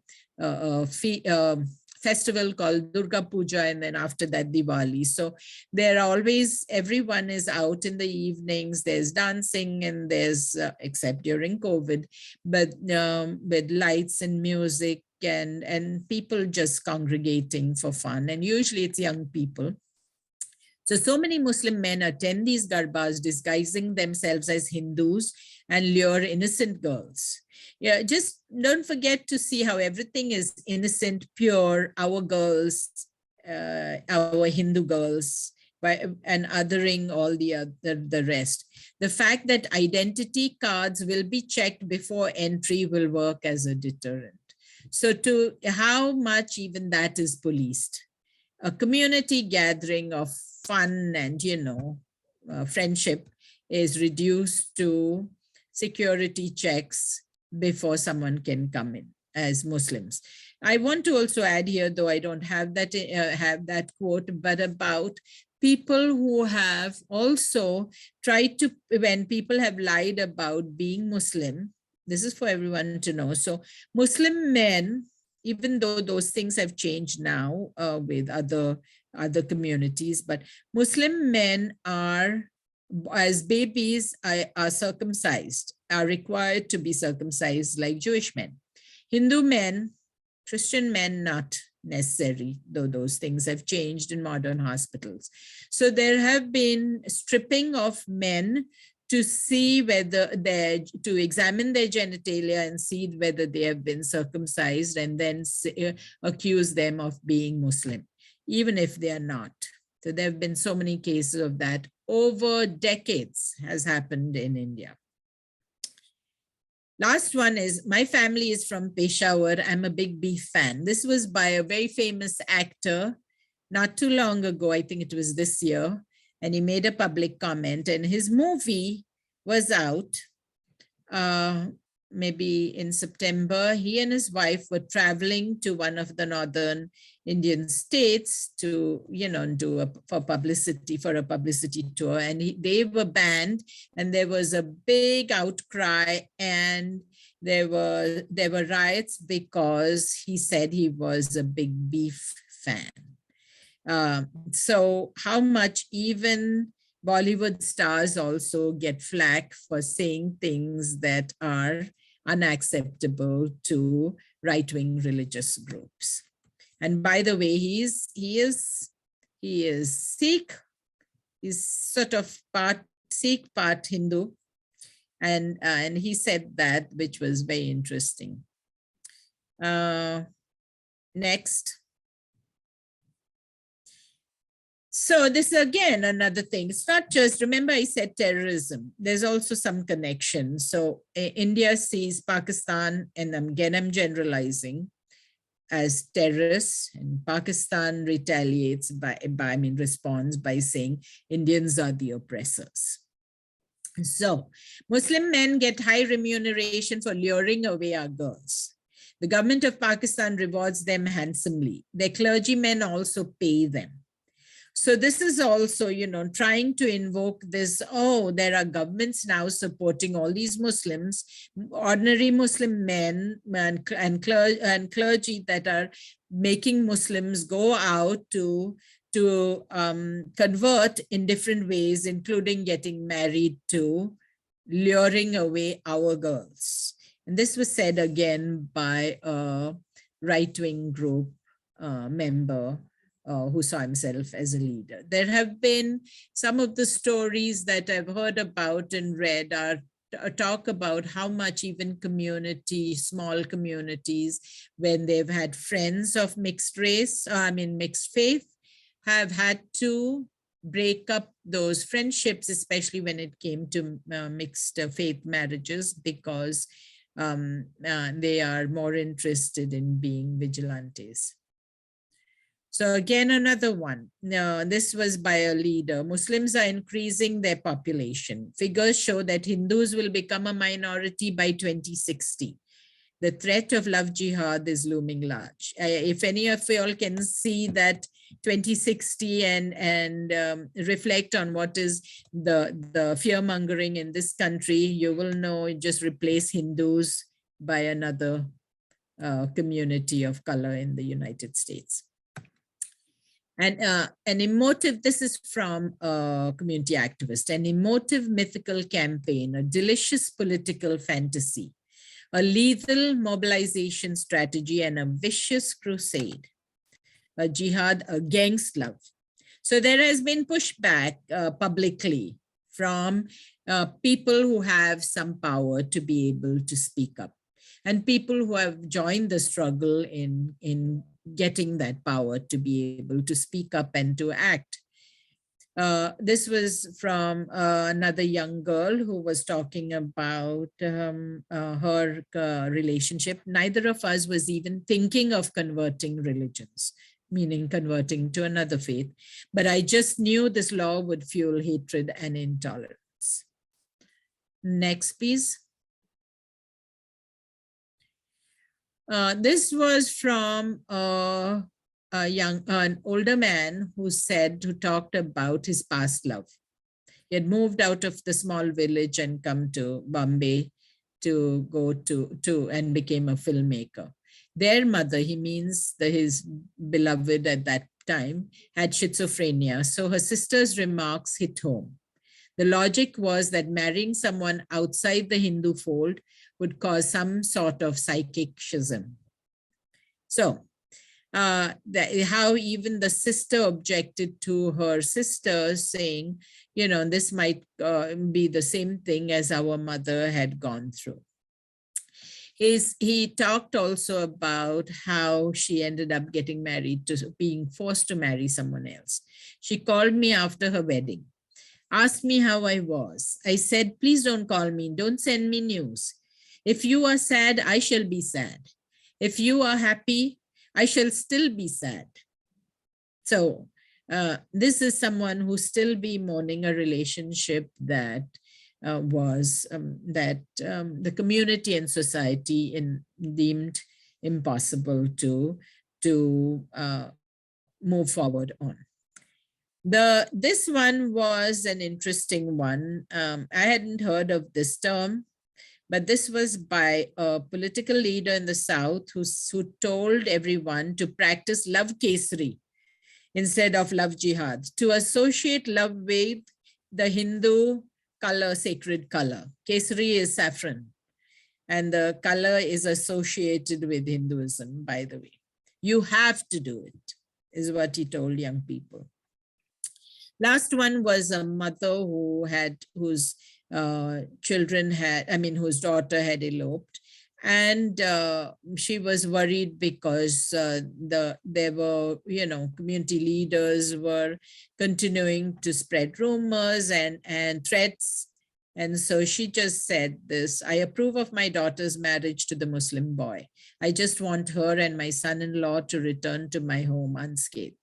festival called Durga Puja, and then after that Diwali. So there are always, everyone is out in the evenings, there's dancing, and there's, except during COVID, but with lights and music and people just congregating for fun, and usually it's young people. So many Muslim men attend these garbas disguising themselves as Hindus and lure innocent girls. Yeah, just don't forget to see how everything is innocent, pure, our girls, our Hindu girls, and othering all the rest. The fact that identity cards will be checked before entry will work as a deterrent. So to how much even that is policed. A community gathering of fun and, friendship is reduced to security checks before someone can come in as Muslims. I want to also add here, though I don't have that quote, but about people who have also tried to, when people have lied about being Muslim, this is for everyone to know. So Muslim men, even though those things have changed now with other communities, but Muslim men are, as babies, are circumcised, are required to be circumcised like Jewish men. Hindu men, Christian men, not necessary, though those things have changed in modern hospitals. So there have been stripping of men to see whether to examine their genitalia and see whether they have been circumcised, and then accuse them of being Muslim, even if they are not. So there have been so many cases of that over decades has happened in India. Last one is, my family is from Peshawar. I'm a big beef fan. This was by a very famous actor not too long ago. I think it was this year. And he made a public comment, and his movie was out maybe in September. He and his wife were traveling to one of the northern Indian states to, do a publicity tour, and they were banned, and there was a big outcry, and there were riots because he said he was a big beef fan. So how much even Bollywood stars also get flack for saying things that are unacceptable to right-wing religious groups. And by the way, he is Sikh. He's sort of part Sikh, part Hindu. And he said that, which was very interesting. Next. So this is again another thing. It's not just, remember I said terrorism. There's also some connection. So India sees Pakistan, and again I'm generalizing, as terrorists, and Pakistan retaliates responds by saying Indians are the oppressors. So Muslim men get high remuneration for luring away our girls. The government of Pakistan rewards them handsomely. Their clergymen also pay them. So this is also, trying to invoke this, there are governments now supporting all these Muslims, ordinary Muslim men and clergy that are making Muslims go out to convert in different ways, including getting married to, luring away our girls. And this was said again by a right-wing group member who saw himself as a leader. There have been some of the stories that I've heard about and read are talk about how much even small communities, when they've had friends of mixed race, mixed faith, have had to break up those friendships, especially when it came to mixed faith marriages, because they are more interested in being vigilantes. So again, another one. No, this was by a leader. Muslims are increasing their population. Figures show that Hindus will become a minority by 2060. The threat of love jihad is looming large. If any of you all can see that 2060 and reflect on what is the fear mongering in this country, you will know, just replace Hindus by another community of color in the United States. And an emotive, this is from a community activist, an emotive mythical campaign, a delicious political fantasy, a lethal mobilization strategy, and a vicious crusade, a jihad against love. So there has been pushback publicly from people who have some power to be able to speak up, and people who have joined the struggle in getting that power to be able to speak up and to act. This was from another young girl who was talking about her relationship. Neither of us was even thinking of converting religions, meaning converting to another faith, but I just knew this law would fuel hatred and intolerance. Next, please. This was from an older man who talked about his past love. He had moved out of the small village and come to Bombay to go to and became a filmmaker. Their mother, he means his beloved at that time, had schizophrenia, so her sister's remarks hit home. The logic was that marrying someone outside the Hindu fold would cause some sort of psychic schism. So how even the sister objected to her sister, saying, this might be the same thing as our mother had gone through. He talked also about how she ended up getting married, to being forced to marry someone else. She called me after her wedding, asked me how I was. I said, please don't call me, don't send me news. If you are sad, I shall be sad. If you are happy, I shall still be sad. So this is someone who still be mourning a relationship that the community and society deemed impossible to move forward on. This one was an interesting one. I hadn't heard of this term, but this was by a political leader in the South who told everyone to practice love kesari instead of love jihad, to associate love with the Hindu color, sacred color. Kesari is saffron, and the color is associated with Hinduism, by the way. You have to do it, is what he told young people. Last one was a mother whose whose daughter had eloped, and she was worried because there were, community leaders were continuing to spread rumors and threats. And so she just said this: I approve of my daughter's marriage to the Muslim boy. I just want her and my son-in-law to return to my home unscathed.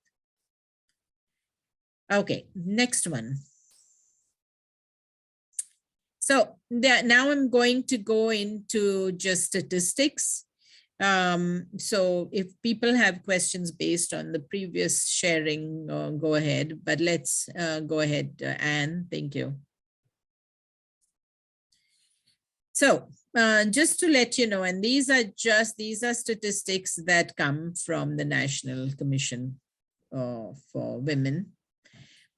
Okay, next one. So now I'm going to go into just statistics. So if people have questions based on the previous sharing, go ahead, but let's go ahead, Anne, thank you. So just to let you know, and these are statistics that come from the National Commission for Women.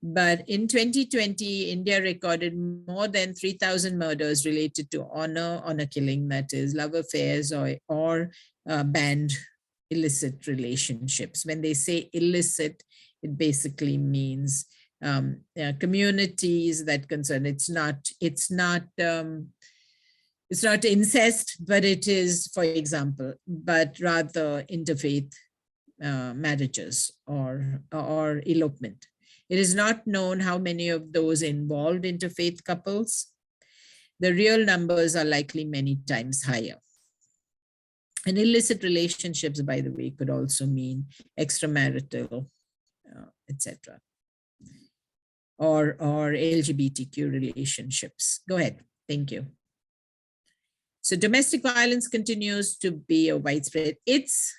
But in 2020, India recorded more than 3,000 murders related to honor killing, that is love affairs or banned illicit relationships. When they say illicit, it basically means communities that concern. It's not It's not incest, but it is, for example, but rather interfaith marriages or elopement. It is not known how many of those involved interfaith couples. The real numbers are likely many times higher. And illicit relationships, by the way, could also mean extramarital, etc., or LGBTQ relationships. Go ahead. Thank you. So domestic violence continues to be a widespread. It's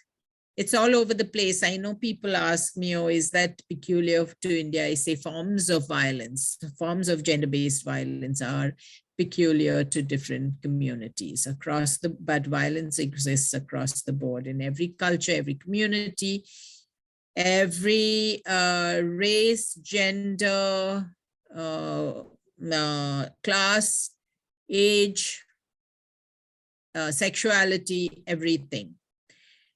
all over the place. I know people ask me, oh, is that peculiar to India? I say forms of violence, forms of gender-based violence are peculiar to different communities across the, but violence exists across the board in every culture, every community, every race, gender, class, age, sexuality, everything.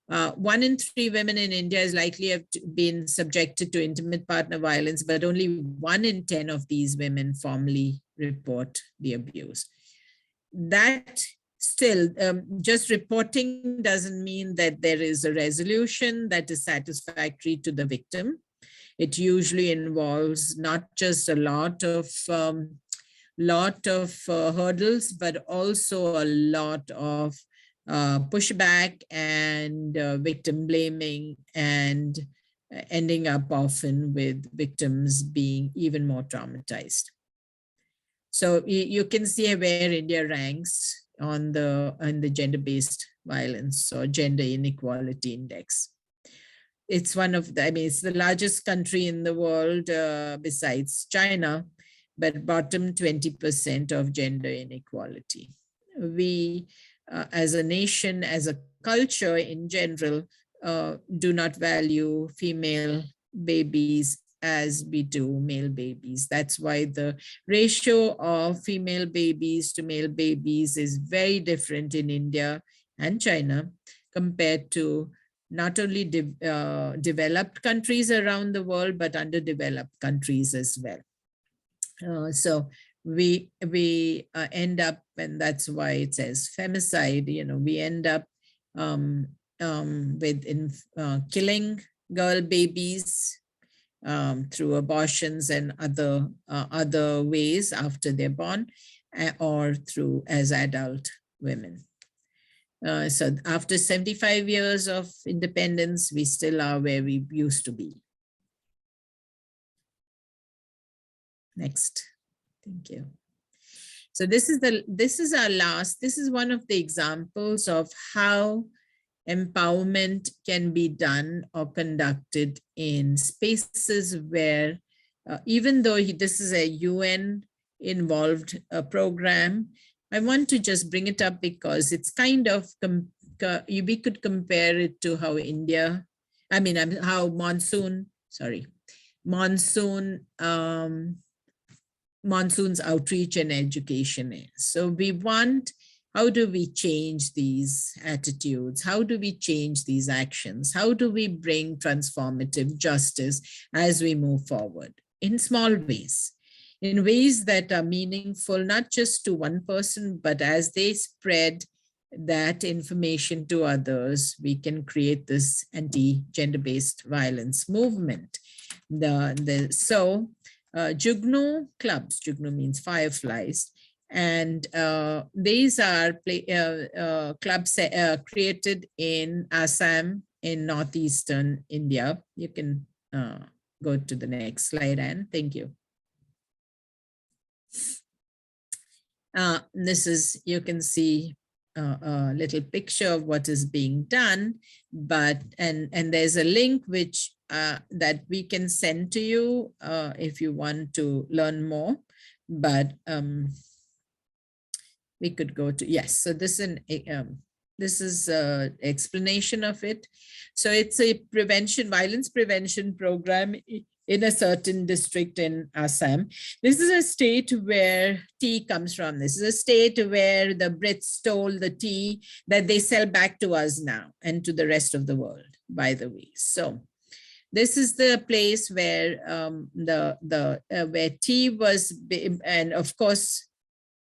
1 in 3 women in India is likely have been subjected to intimate partner violence, but only 1 in 10 of these women formally report the abuse. That still, just reporting doesn't mean that there is a resolution that is satisfactory to the victim. It usually involves not just a lot of hurdles, but also a lot of pushback and victim blaming, and ending up often with victims being even more traumatized. So you can see where India ranks on the gender-based violence or gender inequality index. It's one of the, I mean, it's the largest country in the world besides China, but bottom 20% of gender inequality. We, as a nation, as a culture in general, do not value female babies as we do male babies. That's why the ratio of female babies to male babies is very different in India and China compared to not only developed countries around the world, but underdeveloped countries as well. So we end up, and that's why it says femicide, you know, we end up with killing girl babies through abortions and other ways after they're born, or through as adult women. So after 75 years of independence, we still are where we used to be. Next, thank you. So this is our last, this is one of the examples of how empowerment can be done or conducted in spaces where, even though this is a UN involved program, I want to just bring it up because it's kind of, we could compare it to how India, I mean, how Monsoon's outreach and education is. So we want, how do we change these attitudes? How do we change these actions? How do we bring transformative justice as we move forward in small ways? In ways that are meaningful, not just to one person, but as they spread that information to others, we can create this anti-gender-based violence movement. Jugnu clubs, Jugnu means fireflies, and these are clubs created in Assam in northeastern India. You can go to the next slide, Anne. Thank you. This is, you can see a little picture of what is being done, but and there's a link which that we can send to you if you want to learn more, but we could go to, yes, so this is an explanation of it. So it's a violence prevention program in a certain district in Assam. This is a state where tea comes from. This is a state where the Brits stole the tea that they sell back to us now and to the rest of the world, by the way. So this is the place where where tea was, and of course,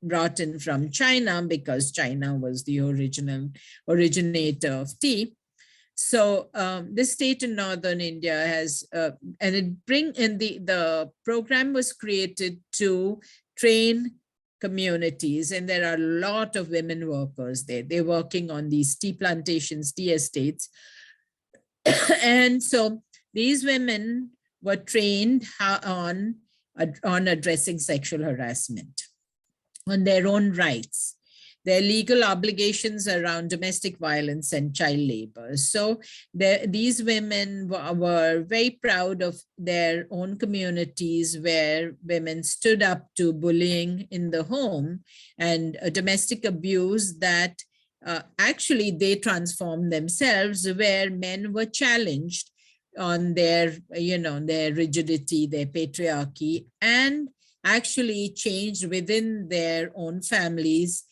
brought in from China because China was the originator of tea. So this state in northern India has, and the program was created to train communities, and there are a lot of women workers there. They're working on these tea plantations, tea estates. And so these women were trained on addressing sexual harassment, on their own rights, their legal obligations around domestic violence and child labor. So these women were very proud of their own communities where women stood up to bullying in the home and domestic abuse that actually they transformed themselves, where men were challenged on their, their rigidity, their patriarchy, and actually changed within their own families,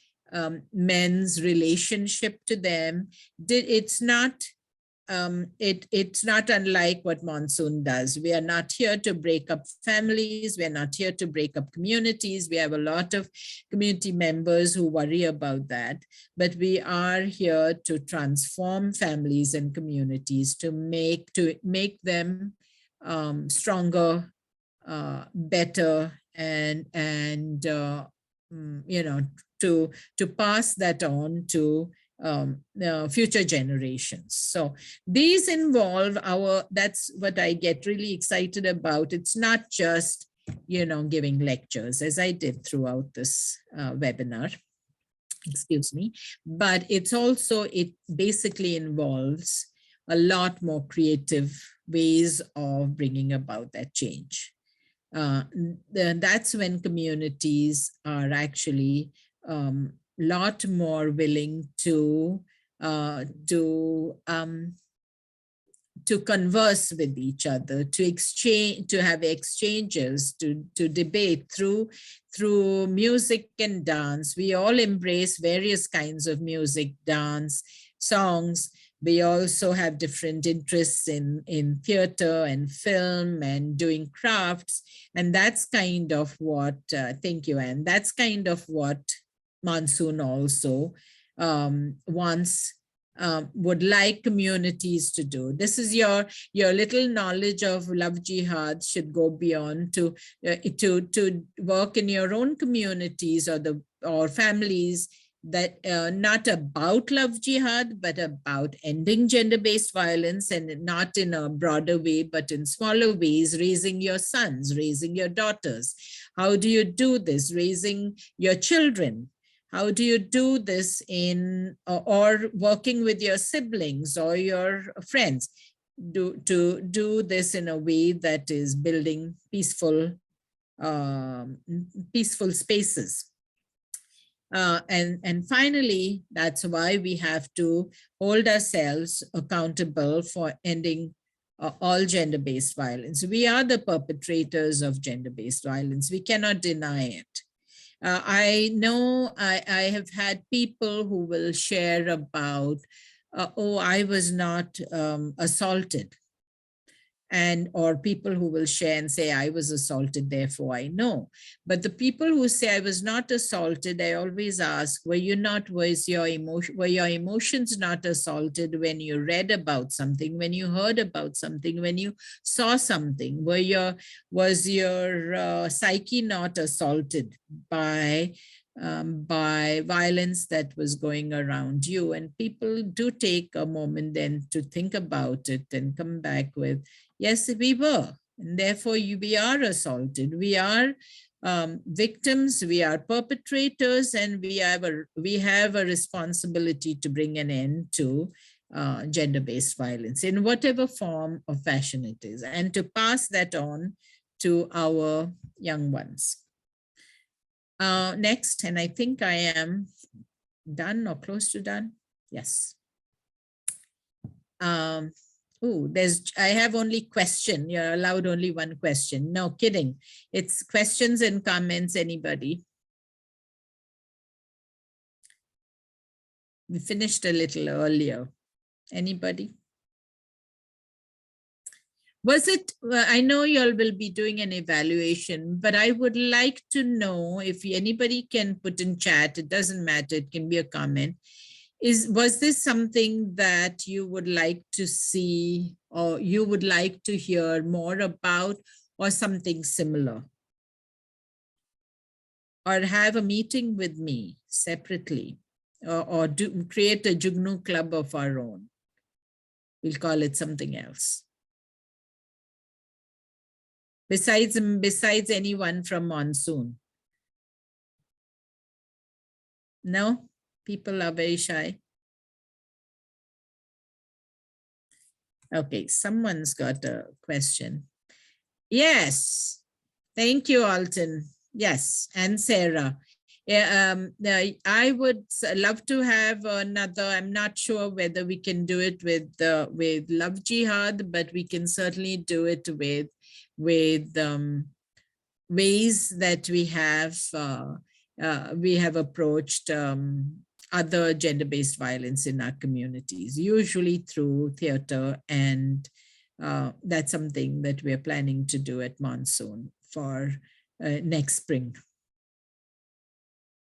men's relationship to them. It's not unlike what Monsoon does. We are not here to break up families. We are not here to break up communities. We have a lot of community members who worry about that, but we are here to transform families and communities, to make them stronger, better, and to pass that on to future generations. So these involve that's what I get really excited about. It's not just, giving lectures, as I did throughout this webinar, excuse me, but it basically involves a lot more creative ways of bringing about that change. That's when communities are actually lot more willing to converse with each other, to exchange, to have exchanges, to debate through music and dance. We all embrace various kinds of music, dance, songs. We also have different interests in theater and film and doing crafts. And that's kind of what, thank you, Anne, that's kind of what Monsoon also would like communities to do. This is your little knowledge of Love Jihad should go beyond to work in your own communities or families, that not about Love Jihad, but about ending gender-based violence, and not in a broader way, but in smaller ways, raising your sons, raising your daughters. How do you do this? Raising your children. How do you do this or working with your siblings or your friends? To do this in a way that is building peaceful spaces. And finally, that's why we have to hold ourselves accountable for ending all gender-based violence. We are the perpetrators of gender-based violence. We cannot deny it. I know I have had people who will share about, oh, I was not assaulted. Or people who will share and say, I was assaulted, therefore I know. But the people who say I was not assaulted, I always ask, were your emotions not assaulted when you read about something, when you heard about something, when you saw something? Was your psyche not assaulted by violence that was going around you? And people do take a moment then to think about it and come back with, yes, we were, and therefore we are assaulted. We are victims, we are perpetrators, and we have a responsibility to bring an end to gender-based violence in whatever form or fashion it is, and to pass that on to our young ones. Next, and I think I am done or close to done. Yes. I have only question. You're allowed only one question. No, kidding. It's questions and comments, anybody. We finished a little earlier. Anybody? Was it, I know you all will be doing an evaluation, but I would like to know if anybody can put in chat, it doesn't matter, it can be a comment. Was this something that you would like to see or you would like to hear more about, or something similar? Or have a meeting with me separately, or create a Jugnu club of our own. We'll call it something else. Besides anyone from Monsoon. No, people are very shy. Okay, someone's got a question. Yes, thank you, Alton. Yes, and Sarah. Yeah, I would love to have another. I'm not sure whether we can do it with Love Jihad, but we can certainly do it with ways that we have approached other gender-based violence in our communities, usually through theater, and that's something that we're planning to do at Monsoon for next spring.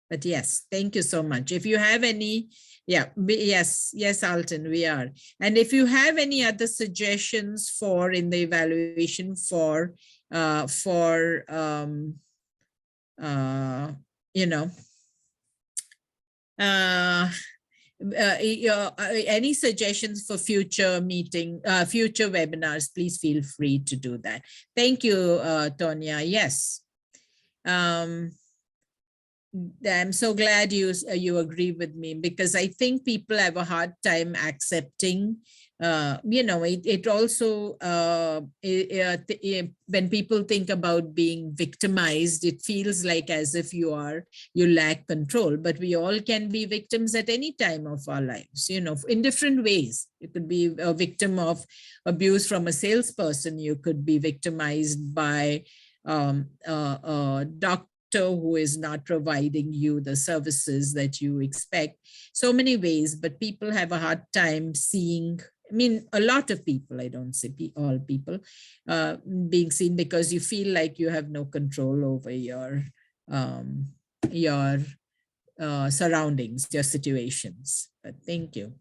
But yes, thank you so much. If you have any, yes, Alton, we are. And if you have any other suggestions for in the evaluation for you know, any suggestions for future future webinars, please feel free to do that. Thank you, Tonya. Yes. I'm so glad you agree with me, because I think people have a hard time accepting. It also when people think about being victimized, it feels like as if you lack control. But we all can be victims at any time of our lives. In different ways. You could be a victim of abuse from a salesperson. You could be victimized by a doctor who is not providing you the services that you expect. So many ways, but people have a hard time seeing. I mean, a lot of people, I don't say all people, being seen, because you feel like you have no control over your surroundings, your situations. But thank you.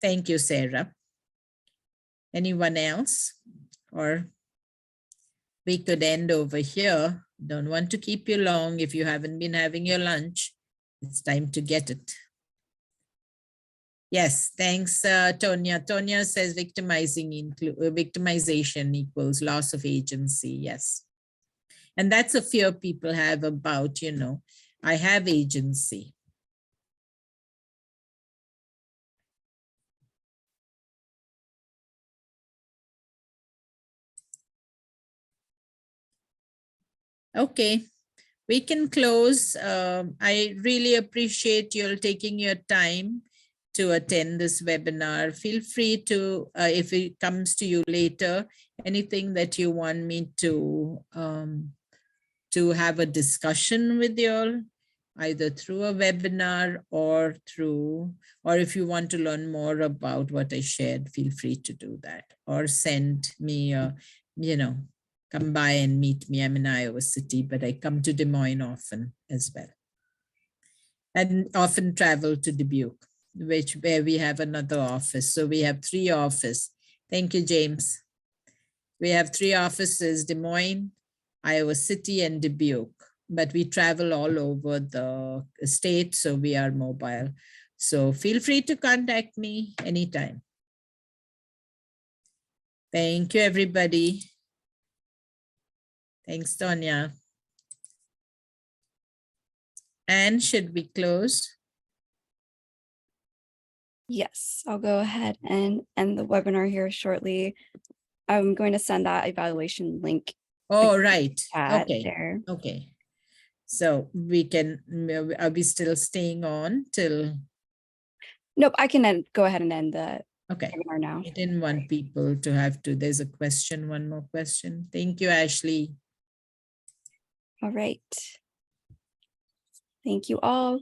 Thank you, Sarah. Anyone else? Or we could end over here. Don't want to keep you long. If you haven't been having your lunch, it's time to get it. Yes, thanks, Tonya. Tonya says victimization equals loss of agency. Yes. And that's a fear people have about, I have agency. Okay, we can close. I really appreciate you all taking your time to attend this webinar. Feel free to, if it comes to you later, anything that you want me to have a discussion with you all, either through a webinar or if you want to learn more about what I shared, feel free to do that, or send me, come by and meet me. I'm in Iowa City, but I come to Des Moines often as well. And often travel to Dubuque, where we have another office. So we have 3 offices. Thank you, James. We have 3 offices, Des Moines, Iowa City, and Dubuque. But we travel all over the state, so we are mobile. So feel free to contact me anytime. Thank you, everybody. Thanks, Tonya. And should we close? Yes, I'll go ahead and end the webinar here shortly. I'm going to send that evaluation link. Oh, right. Okay. There. Okay. So we can, are we still staying on till? Nope, I can go ahead and end the webinar now. I didn't want people to have to, there's a question, one more question. Thank you, Ashley. All right. Thank you all.